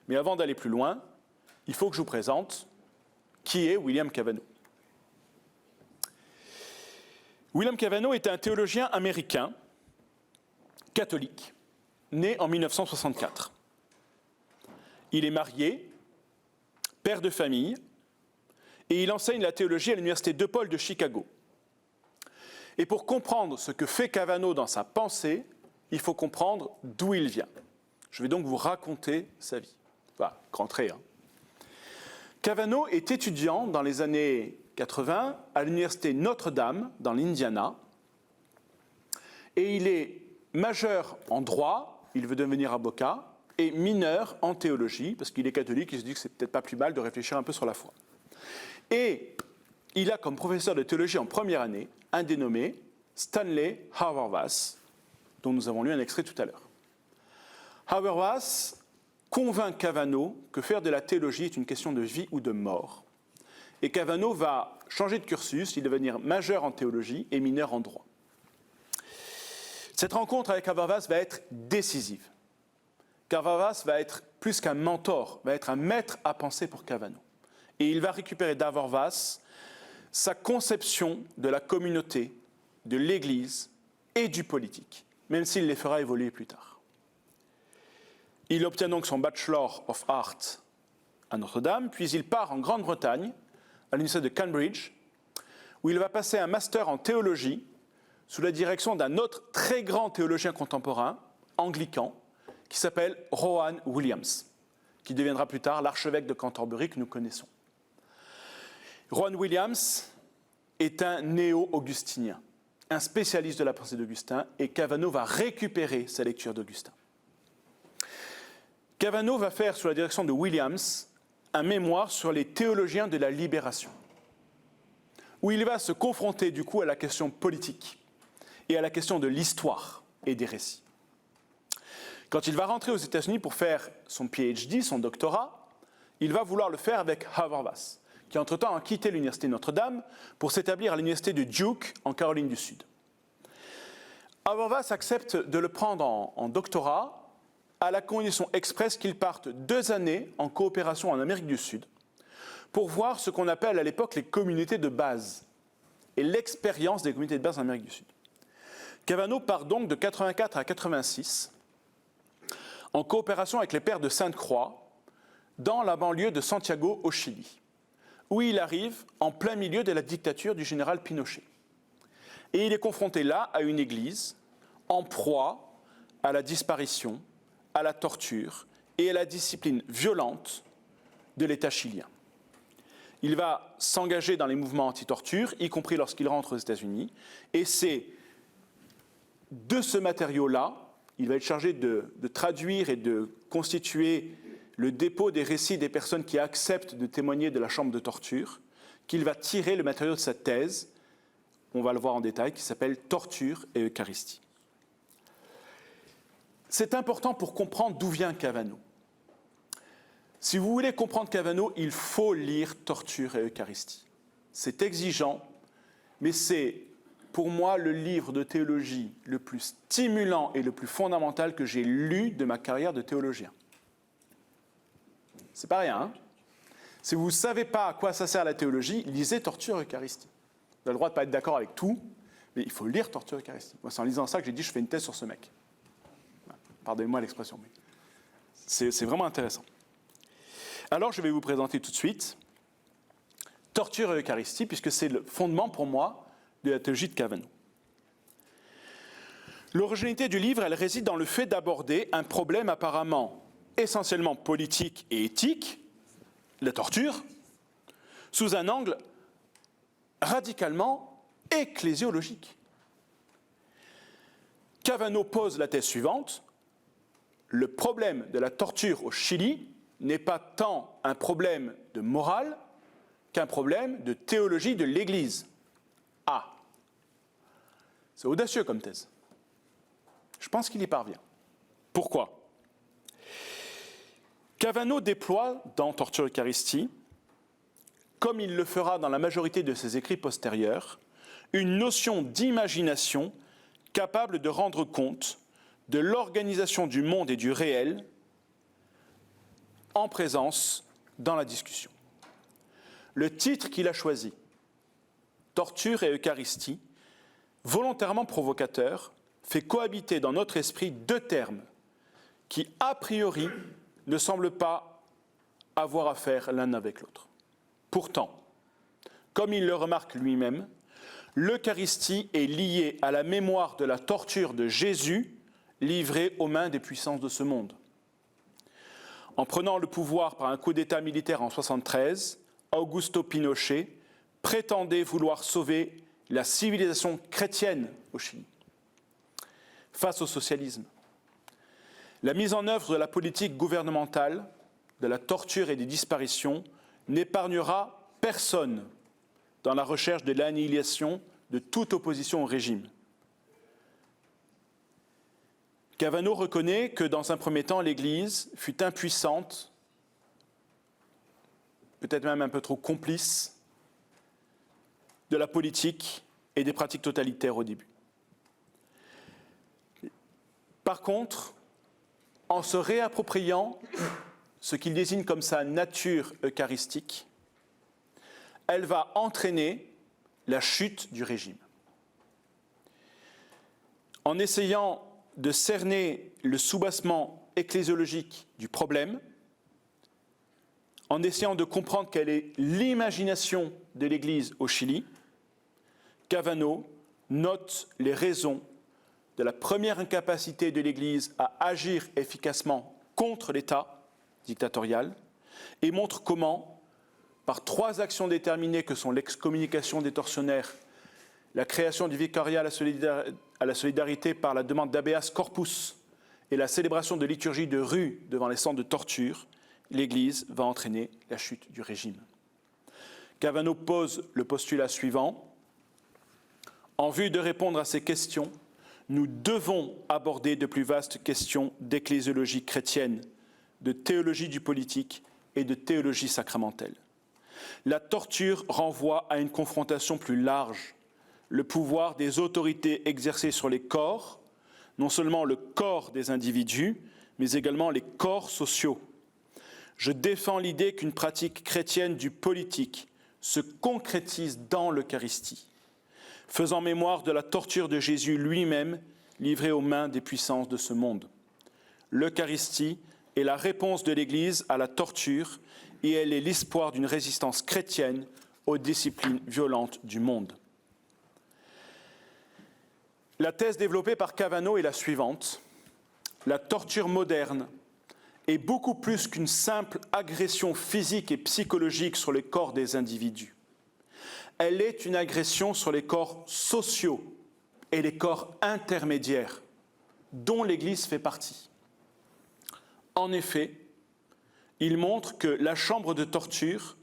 [SPEAKER 1] Mais avant d'aller plus loin, il faut que je vous présente qui est William Cavano. William Cavano est un théologien américain, catholique, né en 1964. Il est marié, père de famille, et il enseigne la théologie à l'université DePaul de Chicago. Et pour comprendre ce que fait Cavano dans sa pensée, il faut comprendre d'où il vient. Je vais donc vous raconter sa vie. Voilà, grand trait. Cavano est étudiant dans les années 80 à l'université Notre-Dame dans l'Indiana. Et il est majeur en droit, il veut devenir avocat, et mineur en théologie, parce qu'il est catholique, il se dit que c'est peut-être pas plus mal de réfléchir un peu sur la foi. Et il a comme professeur de théologie en première année un dénommé Stanley Hauerwas, dont nous avons lu un extrait tout à l'heure. Hauerwas convainc Cavano que faire de la théologie est une question de vie ou de mort. Et Cavano va changer de cursus, il va devenir majeur en théologie et mineur en droit. Cette rencontre avec Hauerwas va être décisive. Car Hauerwas va être plus qu'un mentor, va être un maître à penser pour Cavano. Et il va récupérer d'Hauerwas sa conception de la communauté, de l'Église et du politique, même s'il les fera évoluer plus tard. Il obtient donc son Bachelor of Arts à Notre-Dame, puis il part en Grande-Bretagne, à l'université de Cambridge, où il va passer un master en théologie sous la direction d'un autre très grand théologien contemporain, anglican, qui s'appelle Rowan Williams, qui deviendra plus tard l'archevêque de Canterbury que nous connaissons. Rowan Williams est un néo-augustinien, un spécialiste de la pensée d'Augustin, et Cavanaugh va récupérer sa lecture d'Augustin. Cavanaugh va faire, sous la direction de Williams, un mémoire sur les théologiens de la libération, où il va se confronter du coup à la question politique et à la question de l'histoire et des récits. Quand il va rentrer aux États-Unis pour faire son PhD, son doctorat, il va vouloir le faire avec Habermas, qui entre-temps a quitté l'université Notre-Dame pour s'établir à l'université de Duke en Caroline du Sud. Habermas accepte de le prendre en doctorat à la condition expresse qu'il parte 2 années en coopération en Amérique du Sud pour voir ce qu'on appelle à l'époque les communautés de base et l'expérience des communautés de base en Amérique du Sud. Cavanaugh part donc de 84 à 86 en coopération avec les Pères de Sainte-Croix dans la banlieue de Santiago au Chili, où il arrive en plein milieu de la dictature du général Pinochet. Et il est confronté là à une église en proie à la disparition, à la torture et à la discipline violente de l'État chilien. Il va s'engager dans les mouvements anti-torture, y compris lorsqu'il rentre aux États-Unis, et c'est de ce matériau-là, il va être chargé de traduire et de constituer le dépôt des récits des personnes qui acceptent de témoigner de la chambre de torture, qu'il va tirer le matériau de sa thèse, on va le voir en détail, qui s'appelle « Torture et Eucharistie ». C'est important pour comprendre d'où vient Cavanaugh. Si vous voulez comprendre Cavanaugh, il faut lire Torture et Eucharistie. C'est exigeant, mais c'est pour moi le livre de théologie le plus stimulant et le plus fondamental que j'ai lu de ma carrière de théologien. C'est pas rien, hein? Si vous ne savez pas à quoi ça sert la théologie, lisez Torture et Eucharistie. Vous avez le droit de ne pas être d'accord avec tout, mais il faut lire Torture et Eucharistie. Moi, c'est en lisant ça que j'ai dit je fais une thèse sur ce mec. Pardonnez-moi l'expression, mais c'est vraiment intéressant. Alors, je vais vous présenter tout de suite Torture et Eucharistie, puisque c'est le fondement pour moi de la théologie de Cavanaugh. L'originalité du livre, elle réside dans le fait d'aborder un problème apparemment essentiellement politique et éthique, la torture, sous un angle radicalement ecclésiologique. Cavanaugh pose la thèse suivante: le problème de la torture au Chili n'est pas tant un problème de morale qu'un problème de théologie de l'Église. Ah, c'est audacieux comme thèse. Je pense qu'il y parvient. Pourquoi ? Cavanaugh déploie dans Torture et Eucharistie, comme il le fera dans la majorité de ses écrits postérieurs, une notion d'imagination capable de rendre compte de l'organisation du monde et du réel en présence dans la discussion. Le titre qu'il a choisi, Torture et Eucharistie, volontairement provocateur, fait cohabiter dans notre esprit 2 termes qui, a priori, ne semblent pas avoir affaire l'un avec l'autre. Pourtant, comme il le remarque lui-même, l'Eucharistie est liée à la mémoire de la torture de Jésus livrée aux mains des puissances de ce monde. En prenant le pouvoir par un coup d'État militaire en 1973, Augusto Pinochet prétendait vouloir sauver la civilisation chrétienne au Chili face au socialisme. La mise en œuvre de la politique gouvernementale, de la torture et des disparitions n'épargnera personne dans la recherche de l'annihilation de toute opposition au régime. Cavanaugh reconnaît que dans un premier temps, l'Église fut impuissante, peut-être même un peu trop complice, de la politique et des pratiques totalitaires au début. Par contre, en se réappropriant ce qu'il désigne comme sa nature eucharistique, elle va entraîner la chute du régime. En essayant de cerner le soubassement ecclésiologique du problème, en essayant de comprendre quelle est l'imagination de l'Église au Chili, Cavano note les raisons de la première incapacité de l'Église à agir efficacement contre l'État dictatorial et montre comment, par 3 actions déterminées que sont l'excommunication des tortionnaires, la création du vicariat à la solidarité par la demande d'habeas corpus et la célébration de liturgie de rue devant les centres de torture, l'Église va entraîner la chute du régime. Cavano pose le postulat suivant. En vue de répondre à ces questions, nous devons aborder de plus vastes questions d'ecclésiologie chrétienne, de théologie du politique et de théologie sacramentelle. La torture renvoie à une confrontation plus large, le pouvoir des autorités exercées sur les corps, non seulement le corps des individus, mais également les corps sociaux. Je défends l'idée qu'une pratique chrétienne du politique se concrétise dans l'Eucharistie, faisant mémoire de la torture de Jésus lui-même, livré aux mains des puissances de ce monde. L'Eucharistie est la réponse de l'Église à la torture et elle est l'espoir d'une résistance chrétienne aux disciplines violentes du monde. La thèse développée par Cavano est la suivante. La torture moderne est beaucoup plus qu'une simple agression physique et psychologique sur les corps des individus. Elle est une agression sur les corps sociaux et les corps intermédiaires, dont l'Église fait partie. En effet, il montre que la chambre de torture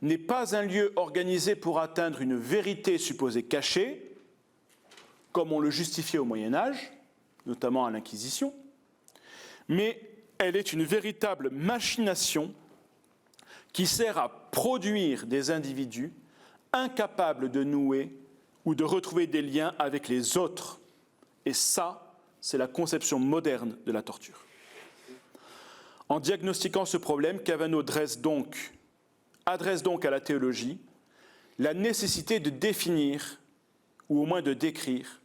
[SPEAKER 1] n'est pas un lieu organisé pour atteindre une vérité supposée cachée, comme on le justifiait au Moyen-Âge, notamment à l'Inquisition, mais elle est une véritable machination qui sert à produire des individus incapables de nouer ou de retrouver des liens avec les autres. Et ça, c'est la conception moderne de la torture. En diagnostiquant ce problème, Cavano adresse donc à la théologie la nécessité de définir, ou au moins de décrire,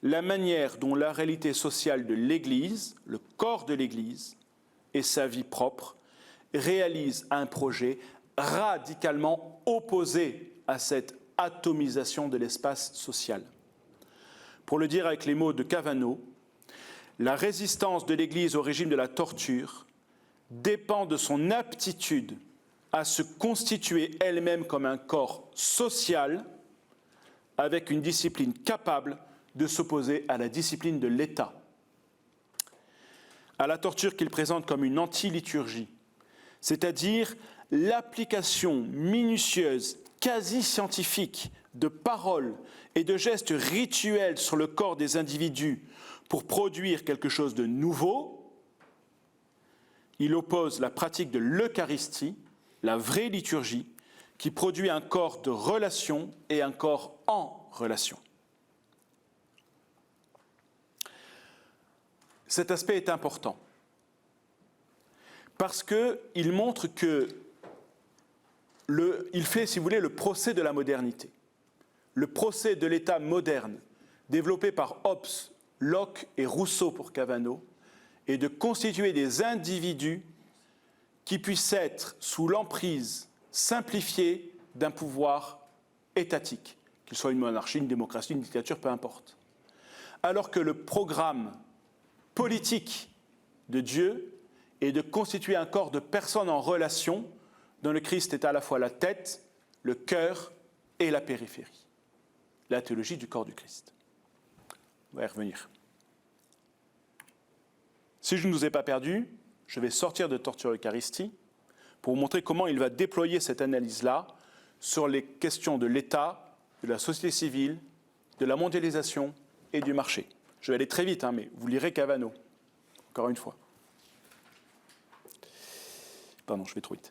[SPEAKER 1] la manière dont la réalité sociale de l'Église, le corps de l'Église et sa vie propre réalisent un projet radicalement opposé à cette atomisation de l'espace social. Pour le dire avec les mots de Cavano, la résistance de l'Église au régime de la torture dépend de son aptitude à se constituer elle-même comme un corps social avec une discipline capable de s'opposer à la discipline de l'État. À la torture qu'il présente comme une anti-liturgie, c'est-à-dire l'application minutieuse, quasi scientifique, de paroles et de gestes rituels sur le corps des individus pour produire quelque chose de nouveau, il oppose la pratique de l'Eucharistie, la vraie liturgie, qui produit un corps de relation et un corps en relation. Cet aspect est important parce qu'il montre il fait, si vous voulez, le procès de la modernité. Le procès de l'État moderne, développé par Hobbes, Locke et Rousseau pour Cavano, est de constituer des individus qui puissent être sous l'emprise simplifiée d'un pouvoir étatique, qu'il soit une monarchie, une démocratie, une dictature, peu importe. Alors que le programme politique de Dieu est de constituer un corps de personnes en relation dont le Christ est à la fois la tête, le cœur et la périphérie. La théologie du corps du Christ. On va y revenir. Si je ne vous ai pas perdu, je vais sortir de Torture Eucharistie pour vous montrer comment il va déployer cette analyse-là sur les questions de l'État, de la société civile, de la mondialisation et du marché. Je vais aller très vite, mais vous lirez Cavano, encore une fois. Pardon, je vais trop vite.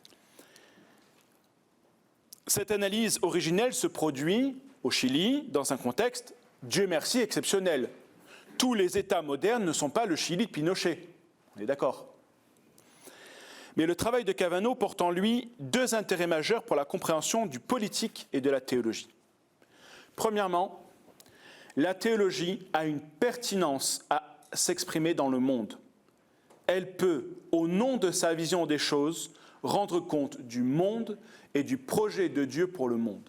[SPEAKER 1] Cette analyse originelle se produit au Chili dans un contexte, Dieu merci, exceptionnel. Tous les États modernes ne sont pas le Chili de Pinochet. On est d'accord. Mais le travail de Cavano porte en lui 2 intérêts majeurs pour la compréhension du politique et de la théologie. Premièrement, la théologie a une pertinence à s'exprimer dans le monde. elle peut, au nom de sa vision des choses, rendre compte du monde et du projet de Dieu pour le monde.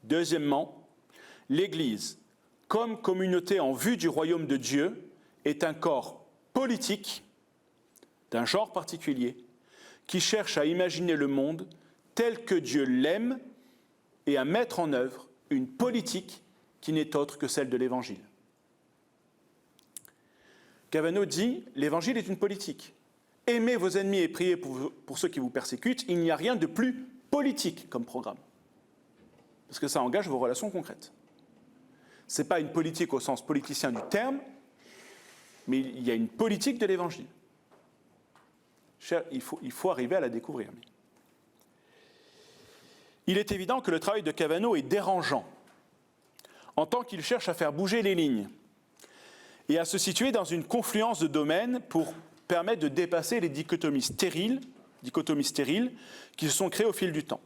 [SPEAKER 1] Deuxièmement, l'Église, comme communauté en vue du royaume de Dieu, est un corps politique d'un genre particulier qui cherche à imaginer le monde tel que Dieu l'aime et à mettre en œuvre une politique qui n'est autre que celle de l'Évangile. Cavanaugh dit « L'Évangile est une politique. Aimez vos ennemis et priez pour ceux qui vous persécutent. Il n'y a rien de plus politique comme programme. » Parce que ça engage vos relations concrètes. Ce n'est pas une politique au sens politicien du terme, mais il y a une politique de l'Évangile. Il faut arriver à la découvrir. Il est évident que le travail de Cavanaugh est dérangeant, en tant qu'il cherche à faire bouger les lignes et à se situer dans une confluence de domaines pour permettre de dépasser les dichotomies stériles qui se sont créées au fil du temps.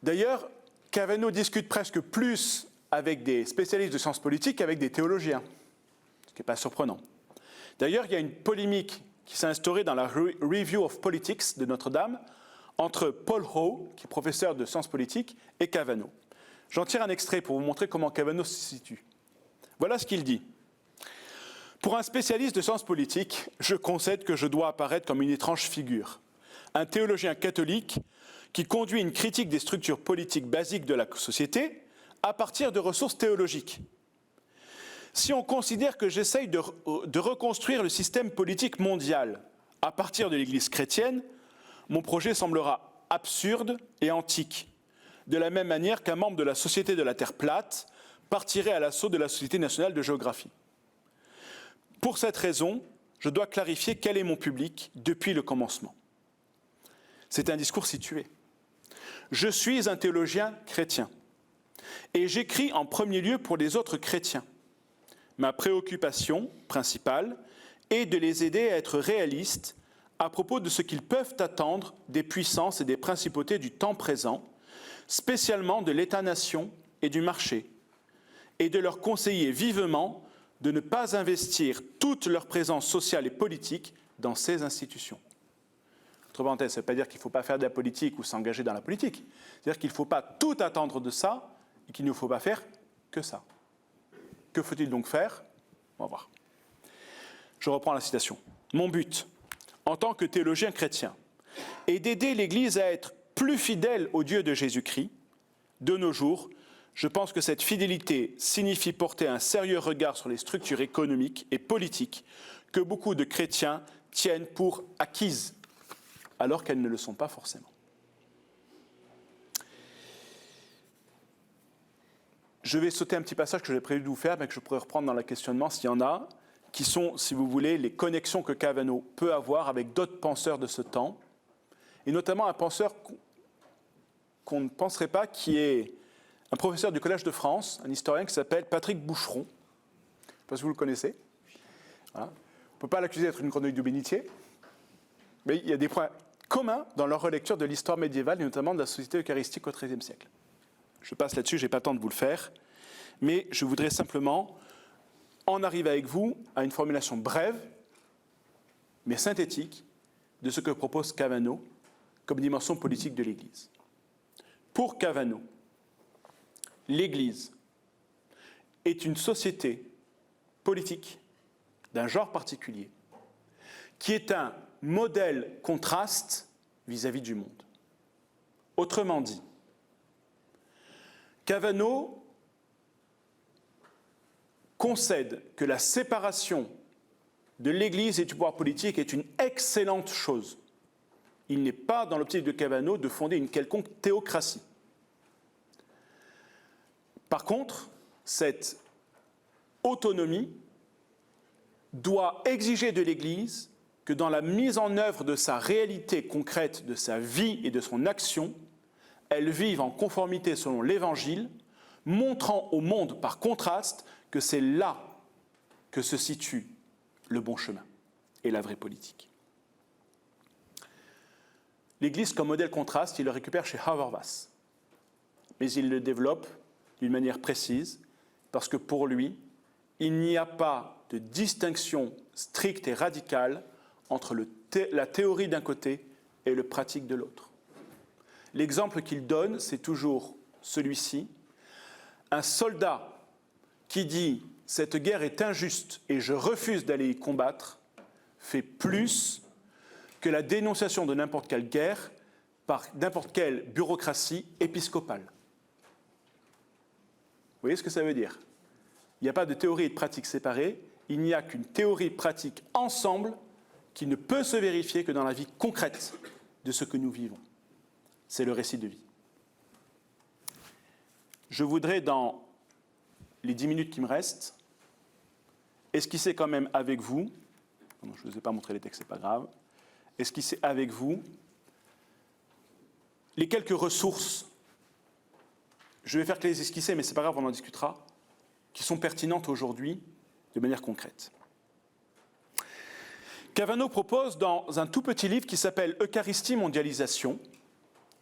[SPEAKER 1] D'ailleurs, Cavanaugh discute presque plus avec des spécialistes de sciences politiques qu'avec des théologiens, ce qui n'est pas surprenant. D'ailleurs, il y a une polémique qui s'est instaurée dans la Review of Politics de Notre-Dame entre Paul Howe, qui est professeur de sciences politiques, et Cavanaugh. J'en tire un extrait pour vous montrer comment Cavanaugh se situe. Voilà ce qu'il dit. Pour un spécialiste de sciences politiques, je concède que je dois apparaître comme une étrange figure. Un théologien catholique qui conduit une critique des structures politiques basiques de la société à partir de ressources théologiques. Si on considère que j'essaye de reconstruire le système politique mondial à partir de l'Église chrétienne, mon projet semblera absurde et antique, de la même manière qu'un membre de la Société de la Terre plate partirait à l'assaut de la Société nationale de géographie. Pour cette raison, je dois clarifier quel est mon public depuis le commencement. C'est un discours situé. Je suis un théologien chrétien et j'écris en premier lieu pour les autres chrétiens. Ma préoccupation principale est de les aider à être réalistes à propos de ce qu'ils peuvent attendre des puissances et des principautés du temps présent, spécialement de l'État-nation et du marché, et de leur conseiller vivement de ne pas investir toute leur présence sociale et politique dans ces institutions. Entre parenthèses, ça ne veut pas dire qu'il ne faut pas faire de la politique ou s'engager dans la politique. C'est-à-dire qu'il ne faut pas tout attendre de ça et qu'il ne faut pas faire que ça. Que faut-il donc faire ? On va voir. Je reprends la citation. Mon but, en tant que théologien chrétien, est d'aider l'Église à être plus fidèle au Dieu de Jésus-Christ. De nos jours, je pense que cette fidélité signifie porter un sérieux regard sur les structures économiques et politiques que beaucoup de chrétiens tiennent pour acquises, alors qu'elles ne le sont pas forcément. Je vais sauter un petit passage que j'ai prévu de vous faire, mais que je pourrais reprendre dans le questionnement s'il y en a, qui sont, si vous voulez, les connexions que Cavanaugh peut avoir avec d'autres penseurs de ce temps, et notamment un penseur qu'on ne penserait pas, qui est un professeur du Collège de France, un historien qui s'appelle Patrick Boucheron. Je ne sais pas si vous le connaissez. Voilà. On ne peut pas l'accuser d'être une chronique du bénitier, mais il y a des points communs dans leur relecture de l'histoire médiévale, et notamment de la société eucharistique au XIIIe siècle. Je passe là-dessus, je n'ai pas le temps de vous le faire, mais je voudrais simplement en arriver avec vous à une formulation brève, mais synthétique, de ce que propose Cavanaugh comme dimension politique de l'Église. Pour Cavanaugh, l'Église est une société politique d'un genre particulier, qui est un modèle contraste vis-à-vis du monde. Autrement dit, Cavanaugh concède que la séparation de l'Église et du pouvoir politique est une excellente chose. Il n'est pas dans l'optique de Cavanaugh de fonder une quelconque théocratie. Par contre, cette autonomie doit exiger de l'Église que dans la mise en œuvre de sa réalité concrète, de sa vie et de son action, elle vive en conformité selon l'Évangile, montrant au monde par contraste que c'est là que se situe le bon chemin et la vraie politique. L'Église comme modèle contraste, il le récupère chez Habermas, mais il le développe d'une manière précise, parce que pour lui, il n'y a pas de distinction stricte et radicale entre la théorie d'un côté et le pratique de l'autre. L'exemple qu'il donne, c'est toujours celui-ci. Un soldat qui dit « cette guerre est injuste et je refuse d'aller y combattre » fait plus que la dénonciation de n'importe quelle guerre par n'importe quelle bureaucratie épiscopale. Vous voyez ce que ça veut dire? Il n'y a pas de théorie et de pratique séparées, il n'y a qu'une théorie pratique ensemble qui ne peut se vérifier que dans la vie concrète de ce que nous vivons. C'est le récit de vie. Je voudrais, dans les 10 minutes qui me restent, esquisser quand même avec vous, je ne vous ai pas montré les textes, ce n'est pas grave, esquisser avec vous les quelques ressources, je vais faire que les esquisser, mais ce n'est pas grave, on en discutera, qui sont pertinentes aujourd'hui de manière concrète. Cavano propose dans un tout petit livre qui s'appelle « Eucharistie, mondialisation »,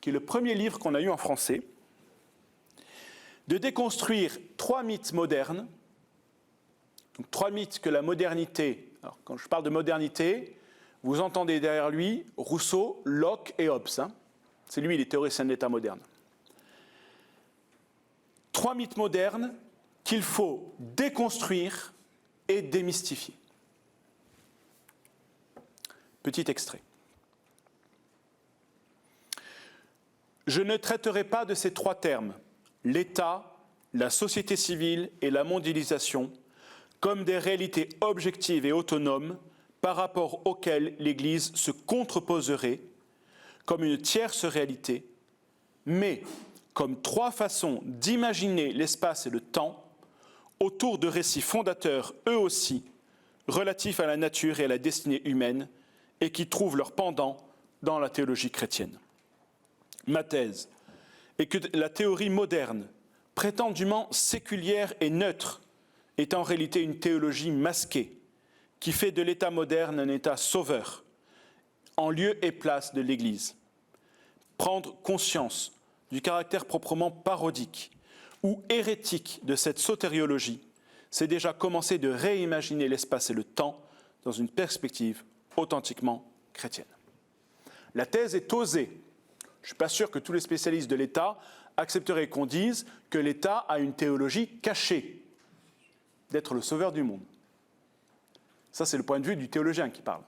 [SPEAKER 1] qui est le premier livre qu'on a eu en français, de déconstruire 3 mythes modernes, donc 3 mythes que la modernité, alors quand je parle de modernité, vous entendez derrière lui Rousseau, Locke et Hobbes. C'est lui, les théoriciens de l'État moderne. 3 mythes modernes qu'il faut déconstruire et démystifier. Petit extrait. Je ne traiterai pas de ces 3 termes, l'État, la société civile et la mondialisation, comme des réalités objectives et autonomes par rapport auxquelles l'Église se contreposerait comme une tierce réalité, mais comme 3 façons d'imaginer l'espace et le temps autour de récits fondateurs, eux aussi, relatifs à la nature et à la destinée humaine, et qui trouvent leur pendant dans la théologie chrétienne. Ma thèse est que la théorie moderne, prétendument séculière et neutre, est en réalité une théologie masquée, qui fait de l'État moderne un État sauveur, en lieu et place de l'Église. Prendre conscience du caractère proprement parodique ou hérétique de cette sotériologie, c'est déjà commencer de réimaginer l'espace et le temps dans une perspective authentiquement chrétienne. La thèse est osée. Je ne suis pas sûr que tous les spécialistes de l'État accepteraient qu'on dise que l'État a une théologie cachée, d'être le sauveur du monde. Ça, c'est le point de vue du théologien qui parle.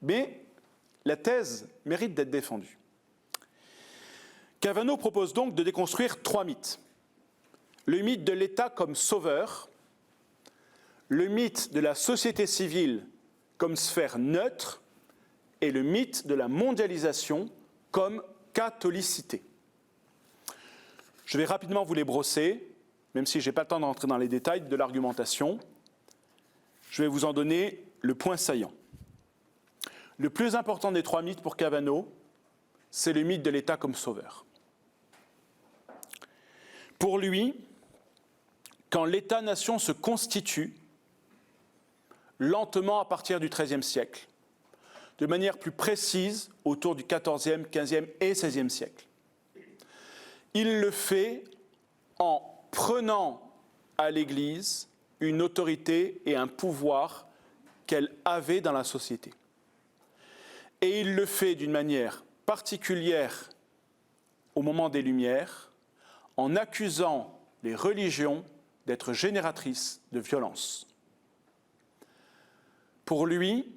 [SPEAKER 1] Mais la thèse mérite d'être défendue. Cavano propose donc de déconstruire 3 mythes. Le mythe de l'État comme sauveur, le mythe de la société civile comme sphère neutre et le mythe de la mondialisation comme catholicité. Je vais rapidement vous les brosser, même si je n'ai pas le temps d'entrer dans les détails de l'argumentation. Je vais vous en donner le point saillant. Le plus important des 3 mythes pour Cavano, c'est le mythe de l'État comme sauveur. Pour lui, quand l'État-nation se constitue, lentement à partir du XIIIe siècle, de manière plus précise autour du XIVe, XVe et XVIe siècle, il le fait en prenant à l'Église une autorité et un pouvoir qu'elle avait dans la société. Et il le fait d'une manière particulière au moment des Lumières, en accusant les religions d'être génératrices de violence. Pour lui,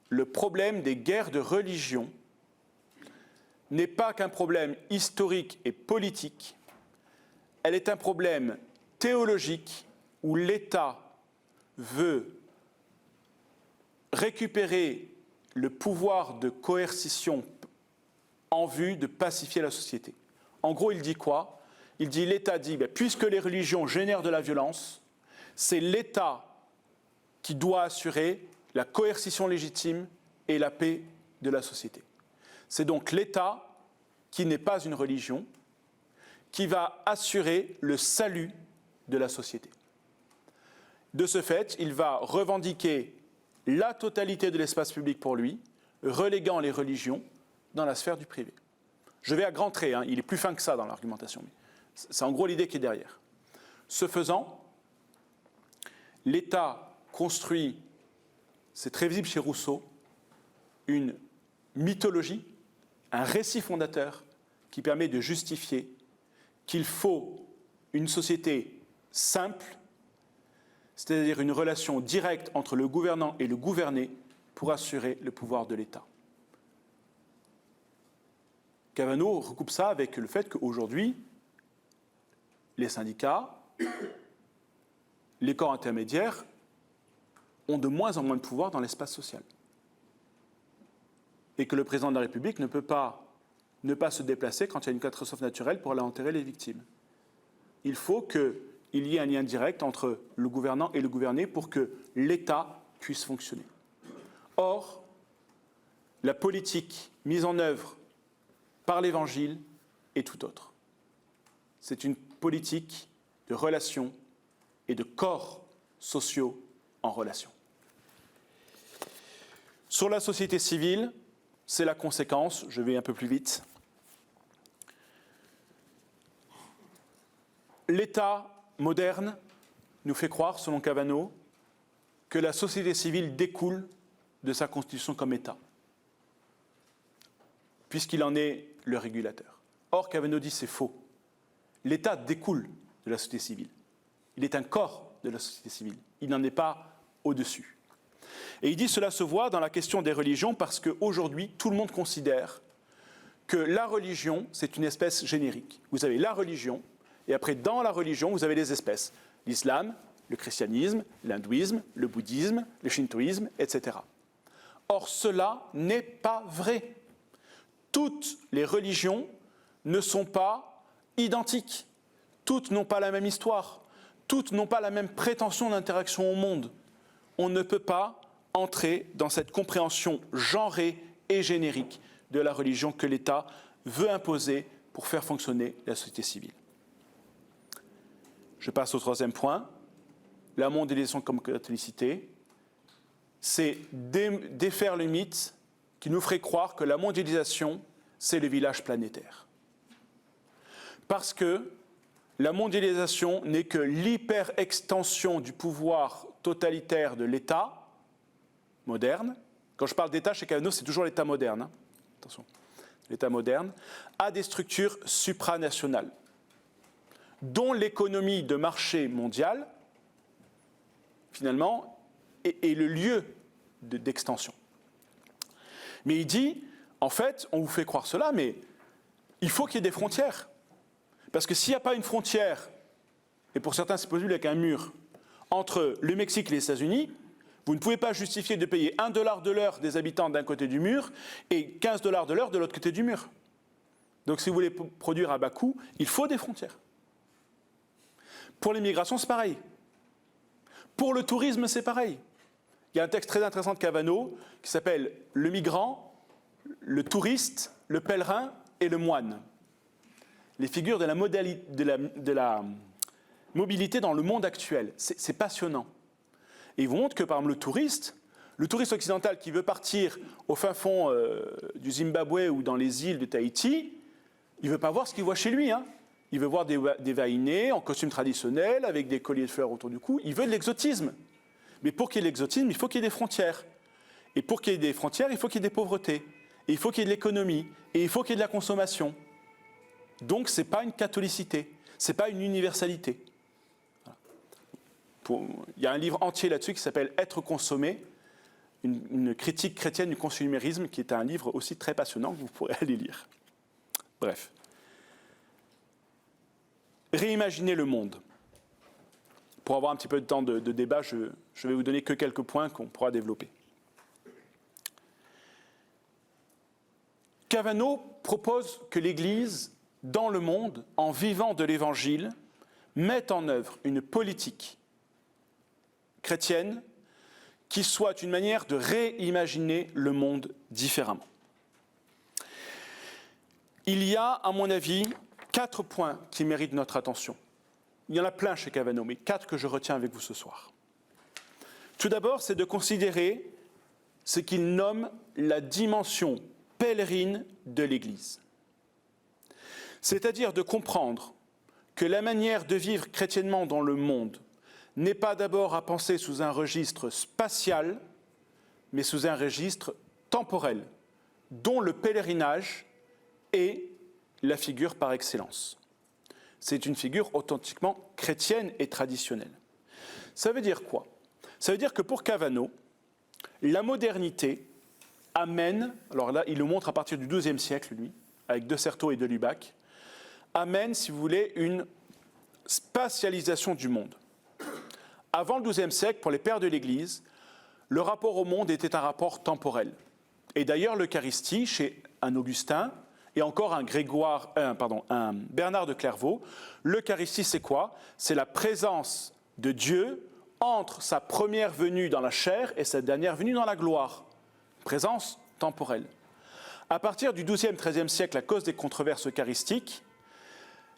[SPEAKER 1] le problème des guerres de religion n'est pas qu'un problème historique et politique, elle est un problème théologique où l'État veut récupérer le pouvoir de coercition en vue de pacifier la société. En gros, il dit quoi ? L'État dit, puisque les religions génèrent de la violence, c'est l'État qui doit assurer la coercition légitime et la paix de la société. C'est donc l'État, qui n'est pas une religion, qui va assurer le salut de la société. De ce fait, il va revendiquer la totalité de l'espace public pour lui, reléguant les religions dans la sphère du privé. Je vais à grands traits, il est plus fin que ça dans l'argumentation, mais c'est en gros l'idée qui est derrière. Ce faisant, l'État construit c'est très visible chez Rousseau, une mythologie, un récit fondateur qui permet de justifier qu'il faut une société simple, c'est-à-dire une relation directe entre le gouvernant et le gouverné pour assurer le pouvoir de l'État. Cavano recoupe ça avec le fait qu'aujourd'hui, les syndicats, les corps intermédiaires ont de moins en moins de pouvoir dans l'espace social. Et que le président de la République ne peut pas ne pas se déplacer quand il y a une catastrophe naturelle pour aller enterrer les victimes. Il faut qu'il y ait un lien direct entre le gouvernant et le gouverné pour que l'État puisse fonctionner. Or, la politique mise en œuvre par l'Évangile est tout autre. C'est une politique de relations et de corps sociaux en relation. Sur la société civile, c'est la conséquence, je vais un peu plus vite. L'État moderne nous fait croire, selon Cavano, que la société civile découle de sa constitution comme État, puisqu'il en est le régulateur. Or, Cavano dit c'est faux. L'État découle de la société civile. Il est un corps de la société civile. Il n'en est pas au-dessus. Et il dit cela se voit dans la question des religions parce qu'aujourd'hui, tout le monde considère que la religion, c'est une espèce générique. Vous avez la religion, et après, dans la religion, vous avez les espèces. L'islam, le christianisme, l'hindouisme, le bouddhisme, le shintoïsme, etc. Or, cela n'est pas vrai. Toutes les religions ne sont pas identiques. Toutes n'ont pas la même histoire. Toutes n'ont pas la même prétention d'interaction au monde. On ne peut pas entrer dans cette compréhension genrée et générique de la religion que l'État veut imposer pour faire fonctionner la société civile. Je passe au troisième point. La mondialisation comme catholicité, c'est défaire le mythe qui nous ferait croire que la mondialisation, c'est le village planétaire. Parce que la mondialisation n'est que l'hyper-extension du pouvoir totalitaire de l'État moderne. Quand je parle d'État chez Cavano, c'est toujours l'État moderne. Hein. Attention, l'État moderne a des structures supranationales, dont l'économie de marché mondiale, finalement, est le lieu d'extension. Mais il dit, en fait, on vous fait croire cela, mais il faut qu'il y ait des frontières. Parce que s'il n'y a pas une frontière, et pour certains c'est possible avec un mur, entre le Mexique et les États-Unis, vous ne pouvez pas justifier de payer $1 de l'heure des habitants d'un côté du mur et $15 de l'heure de l'autre côté du mur. Donc si vous voulez produire à bas coût, il faut des frontières. Pour l'immigration, c'est pareil. Pour le tourisme, c'est pareil. Il y a un texte très intéressant de Cavano qui s'appelle « Le migrant, le touriste, le pèlerin et le moine ». Les figures de la mobilité dans le monde actuel. C'est passionnant. Et ils vous montrent que, par exemple, le touriste occidental qui veut partir au fin fond du Zimbabwe ou dans les îles de Tahiti, il ne veut pas voir ce qu'il voit chez lui. Hein. Il veut voir des vainés en costume traditionnel, avec des colliers de fleurs autour du cou. Il veut de l'exotisme. Mais pour qu'il y ait de l'exotisme, il faut qu'il y ait des frontières. Et pour qu'il y ait des frontières, il faut qu'il y ait des pauvretés. Et il faut qu'il y ait de l'économie. Et il faut qu'il y ait de la consommation. Donc, ce n'est pas une catholicité. Ce n'est pas une universalité. Voilà. Il y a un livre entier là-dessus qui s'appelle « Être consommé », une critique chrétienne du consumérisme, qui est un livre aussi très passionnant que vous pourrez aller lire. Bref. Réimaginer le monde. Pour avoir un petit peu de temps de débat, je vais vous donner que quelques points qu'on pourra développer. Cavano propose que l'Église, dans le monde, en vivant de l'Évangile, mette en œuvre une politique chrétienne qui soit une manière de réimaginer le monde différemment. Il y a, à mon avis, 4 points qui méritent notre attention. Il y en a plein chez Cavano, mais 4 que je retiens avec vous ce soir. Tout d'abord, c'est de considérer ce qu'il nomme la dimension pèlerine de l'Église. C'est-à-dire de comprendre que la manière de vivre chrétiennement dans le monde n'est pas d'abord à penser sous un registre spatial, mais sous un registre temporel, dont le pèlerinage est la figure par excellence. C'est une figure authentiquement chrétienne et traditionnelle. Ça veut dire quoi? Ça veut dire que pour Cavano, la modernité amène, alors là il le montre à partir du XIIe siècle lui, avec De Certeau et de Lubac, amène, si vous voulez, une spatialisation du monde. Avant le XIIe siècle, pour les pères de l'Église, le rapport au monde était un rapport temporel. Et d'ailleurs, l'Eucharistie, chez un Augustin et encore un Bernard de Clairvaux, l'Eucharistie, c'est quoi? C'est la présence de Dieu entre sa première venue dans la chair et sa dernière venue dans la gloire. Présence temporelle. À partir du XIIe, XIIIe siècle, à cause des controverses eucharistiques,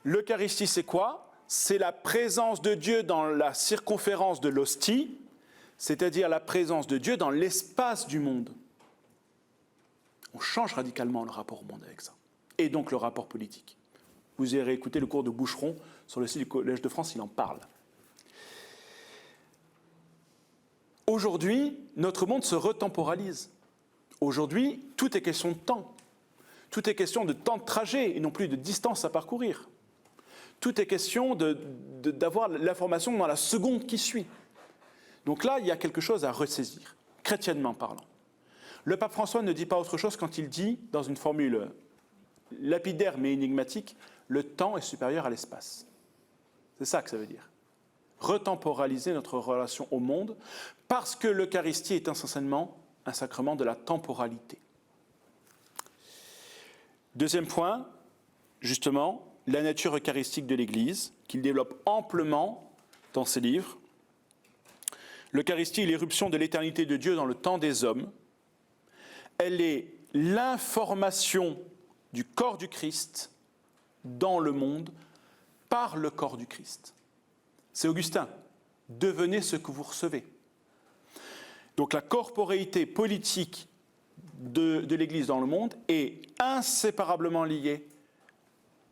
[SPEAKER 1] l'Eucharistie, c'est quoi? C'est la présence de Dieu dans la circonférence de l'hostie, c'est-à-dire la présence de Dieu dans l'espace du monde. On change radicalement le rapport au monde avec ça. Et donc le rapport politique. Vous irez écouter le cours de Boucheron sur le site du Collège de France, il en parle. Aujourd'hui, notre monde se retemporalise. Aujourd'hui, tout est question de temps. Tout est question de temps de trajet et non plus de distance à parcourir. Tout est question d'avoir l'information dans la seconde qui suit. Donc là, il y a quelque chose à ressaisir, chrétiennement parlant. Le pape François ne dit pas autre chose quand il dit, dans une formule lapidaire mais énigmatique, le temps est supérieur à l'espace. C'est ça que ça veut dire. Retemporaliser notre relation au monde, parce que l'Eucharistie est essentiellement un sacrement de la temporalité. Deuxième point, justement, la nature eucharistique de l'Église, qu'il développe amplement dans ses livres. L'Eucharistie est l'éruption de l'éternité de Dieu dans le temps des hommes. Elle est l'information du corps du Christ dans le monde par le corps du Christ. C'est Augustin. Devenez ce que vous recevez. Donc la corporéité politique de l'Église dans le monde est inséparablement liée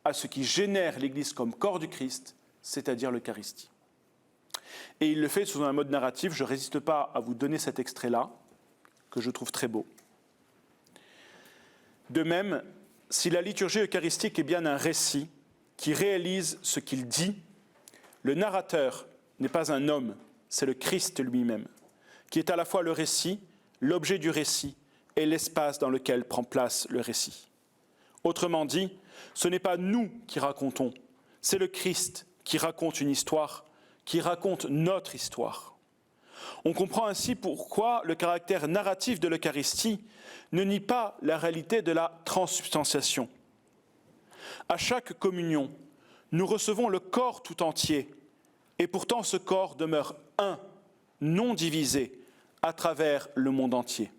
[SPEAKER 1] à ce qui génère l'Église comme corps du Christ, c'est-à-dire l'Eucharistie. Et il le fait sous un mode narratif. Je ne résiste pas à vous donner cet extrait-là, que je trouve très beau. De même, si la liturgie eucharistique est bien un récit qui réalise ce qu'il dit, le narrateur n'est pas un homme, c'est le Christ lui-même, qui est à la fois le récit, l'objet du récit et l'espace dans lequel prend place le récit. Autrement dit, ce n'est pas nous qui racontons, c'est le Christ qui raconte une histoire, qui raconte notre histoire. On comprend ainsi pourquoi le caractère narratif de l'Eucharistie ne nie pas la réalité de la transsubstantiation. À chaque communion, nous recevons le corps tout entier, et pourtant ce corps demeure un, non divisé, à travers le monde entier.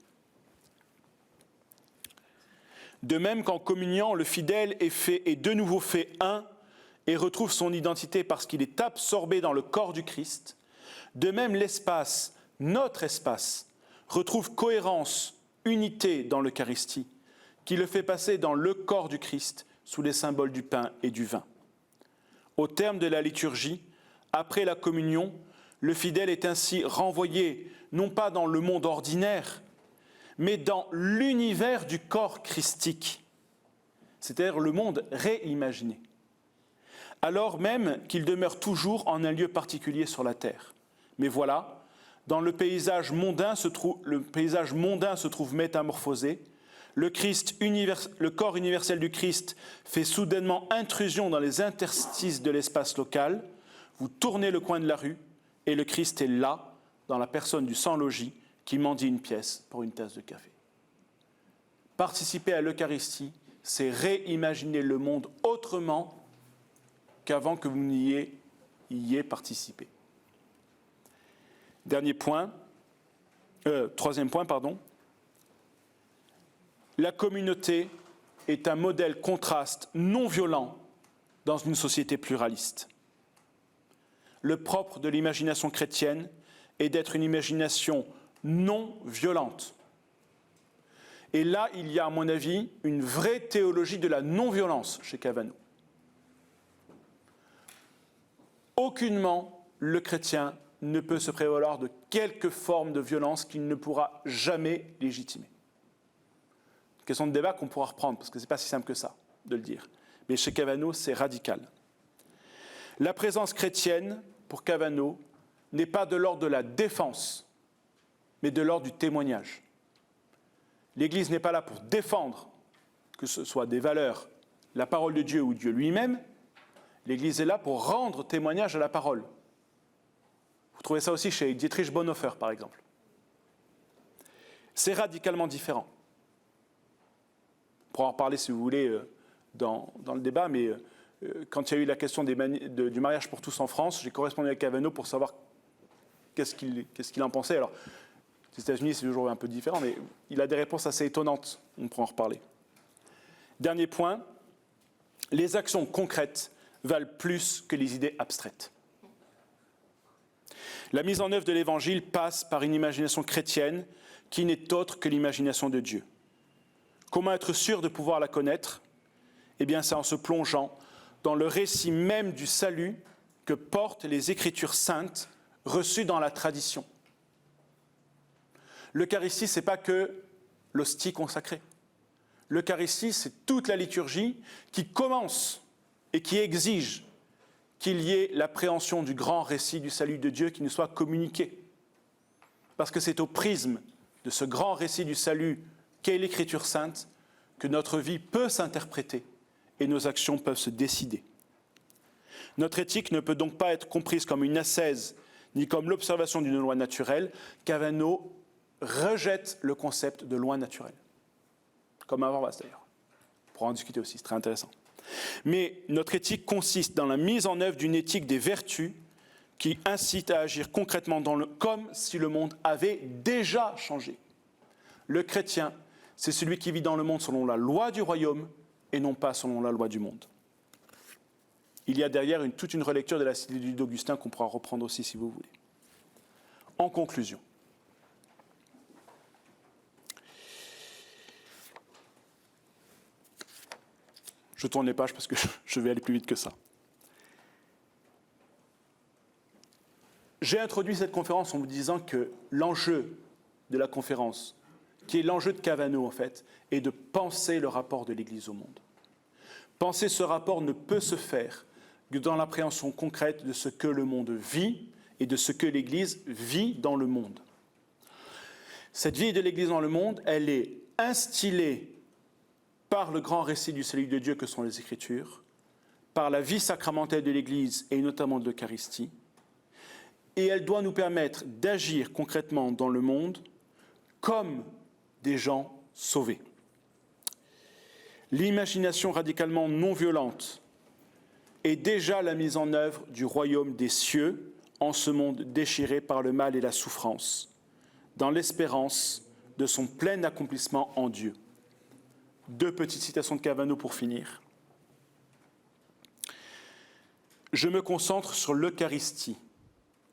[SPEAKER 1] De même qu'en communiant, le fidèle est de nouveau fait un et retrouve son identité parce qu'il est absorbé dans le corps du Christ, de même l'espace, notre espace, retrouve cohérence, unité dans l'Eucharistie, qui le fait passer dans le corps du Christ sous les symboles du pain et du vin. Au terme de la liturgie, après la communion, le fidèle est ainsi renvoyé non pas dans le monde ordinaire, mais dans l'univers du corps christique, c'est-à-dire le monde réimaginé, alors même qu'il demeure toujours en un lieu particulier sur la terre. Mais voilà, dans le paysage mondain se trouve métamorphosé, le corps universel du Christ fait soudainement intrusion dans les interstices de l'espace local, vous tournez le coin de la rue et le Christ est là, dans la personne du sans-logis, qui mendie une pièce pour une tasse de café. Participer à l'Eucharistie, c'est réimaginer le monde autrement qu'avant que vous n'y ayez participé. Troisième point. La communauté est un modèle contraste non violent dans une société pluraliste. Le propre de l'imagination chrétienne est d'être une imagination non violente. Et là, il y a, à mon avis, une vraie théologie de la non-violence chez Cavano. Aucunement, le chrétien ne peut se prévaloir de quelque forme de violence qu'il ne pourra jamais légitimer. Question de débat qu'on pourra reprendre, parce que ce n'est pas si simple que ça de le dire. Mais chez Cavano, c'est radical. La présence chrétienne, pour Cavano, n'est pas de l'ordre de la défense, mais de l'ordre du témoignage. L'Église n'est pas là pour défendre, que ce soit des valeurs, la parole de Dieu ou Dieu lui-même. L'Église est là pour rendre témoignage à la parole. Vous trouvez ça aussi chez Dietrich Bonhoeffer, par exemple. C'est radicalement différent. On pourra en reparler, si vous voulez, dans le débat, mais quand il y a eu la question du mariage pour tous en France, j'ai correspondu avec Cavano pour savoir qu'est-ce qu'il en pensait. Alors, aux États-Unis, c'est toujours un peu différent, mais il a des réponses assez étonnantes. On pourra en reparler. Dernier point, les actions concrètes valent plus que les idées abstraites. La mise en œuvre de l'Évangile passe par une imagination chrétienne qui n'est autre que l'imagination de Dieu. Comment être sûr de pouvoir la connaître ? Eh bien, c'est en se plongeant dans le récit même du salut que portent les Écritures saintes reçues dans la tradition. L'Eucharistie, ce n'est pas que l'hostie consacrée. L'Eucharistie, c'est toute la liturgie qui commence et qui exige qu'il y ait l'appréhension du grand récit du salut de Dieu qui nous soit communiqué. Parce que c'est au prisme de ce grand récit du salut qu'est l'Écriture sainte que notre vie peut s'interpréter et nos actions peuvent se décider. Notre éthique ne peut donc pas être comprise comme une ascèse ni comme l'observation d'une loi naturelle. Cavano rejette le concept de loi naturelle. Comme Habermas d'ailleurs. On pourra en discuter aussi, c'est très intéressant. Mais notre éthique consiste dans la mise en œuvre d'une éthique des vertus qui incite à agir concrètement comme si le monde avait déjà changé. Le chrétien, c'est celui qui vit dans le monde selon la loi du royaume et non pas selon la loi du monde. Il y a derrière toute une relecture de la cité d'Augustin qu'on pourra reprendre aussi si vous voulez. En conclusion, je tourne les pages parce que je vais aller plus vite que ça. J'ai introduit cette conférence en vous disant que l'enjeu de la conférence, qui est l'enjeu de Cavano en fait, est de penser le rapport de l'Église au monde. Penser ce rapport ne peut se faire que dans l'appréhension concrète de ce que le monde vit et de ce que l'Église vit dans le monde. Cette vie de l'Église dans le monde, elle est instillée par le grand récit du salut de Dieu que sont les Écritures, par la vie sacramentelle de l'Église et notamment de l'Eucharistie, et elle doit nous permettre d'agir concrètement dans le monde comme des gens sauvés. L'imagination radicalement non violente est déjà la mise en œuvre du royaume des cieux en ce monde déchiré par le mal et la souffrance, dans l'espérance de son plein accomplissement en Dieu. 2 petites citations de Cavano pour finir. Je me concentre sur l'Eucharistie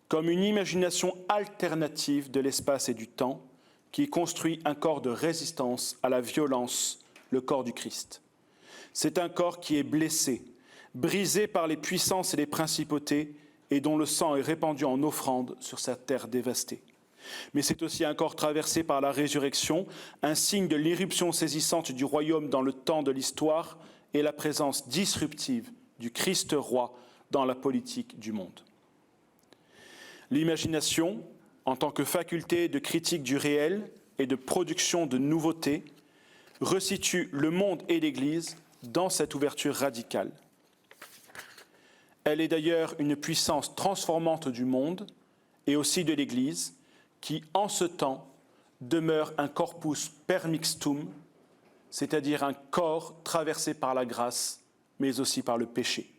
[SPEAKER 1] comme une imagination alternative de l'espace et du temps qui construit un corps de résistance à la violence, le corps du Christ. C'est un corps qui est blessé, brisé par les puissances et les principautés et dont le sang est répandu en offrande sur sa terre dévastée. Mais c'est aussi un corps traversé par la résurrection, un signe de l'irruption saisissante du royaume dans le temps de l'histoire et la présence disruptive du Christ roi dans la politique du monde. L'imagination, en tant que faculté de critique du réel et de production de nouveautés, resitue le monde et l'Église dans cette ouverture radicale. Elle est d'ailleurs une puissance transformante du monde et aussi de l'Église, qui, en ce temps, demeure un corpus permixtum, c'est-à-dire un corps traversé par la grâce, mais aussi par le péché,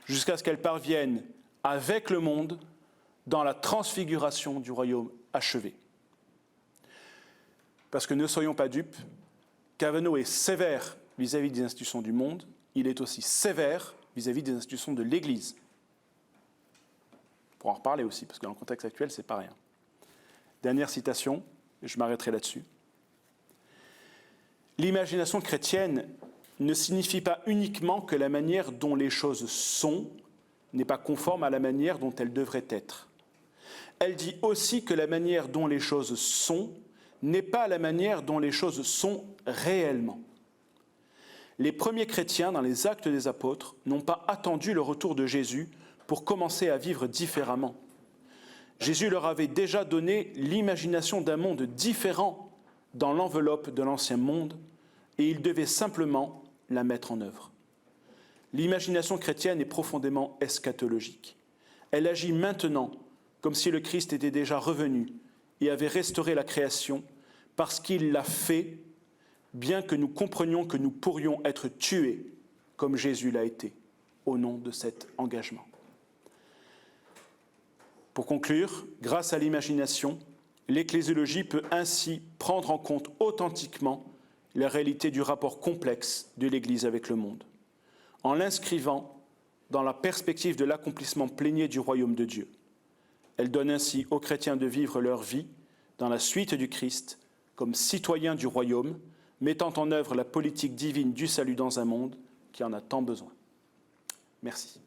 [SPEAKER 1] jusqu'à ce qu'elle parvienne, avec le monde, dans la transfiguration du royaume achevé. Parce que ne soyons pas dupes, Cavano est sévère vis-à-vis des institutions du monde, il est aussi sévère vis-à-vis des institutions de l'Église. On pourra en reparler aussi, parce que dans le contexte actuel, c'est pas rien. Dernière citation, et je m'arrêterai là-dessus. L'imagination chrétienne ne signifie pas uniquement que la manière dont les choses sont n'est pas conforme à la manière dont elles devraient être. Elle dit aussi que la manière dont les choses sont n'est pas la manière dont les choses sont réellement. Les premiers chrétiens, dans les Actes des Apôtres, n'ont pas attendu le retour de Jésus pour commencer à vivre différemment. Jésus leur avait déjà donné l'imagination d'un monde différent dans l'enveloppe de l'ancien monde, et ils devaient simplement la mettre en œuvre. L'imagination chrétienne est profondément eschatologique. Elle agit maintenant comme si le Christ était déjà revenu et avait restauré la création parce qu'il l'a fait, bien que nous comprenions que nous pourrions être tués comme Jésus l'a été, au nom de cet engagement. Pour conclure, grâce à l'imagination, l'ecclésiologie peut ainsi prendre en compte authentiquement la réalité du rapport complexe de l'Église avec le monde, en l'inscrivant dans la perspective de l'accomplissement plénier du royaume de Dieu. Elle donne ainsi aux chrétiens de vivre leur vie dans la suite du Christ comme citoyens du royaume, mettant en œuvre la politique divine du salut dans un monde qui en a tant besoin. Merci.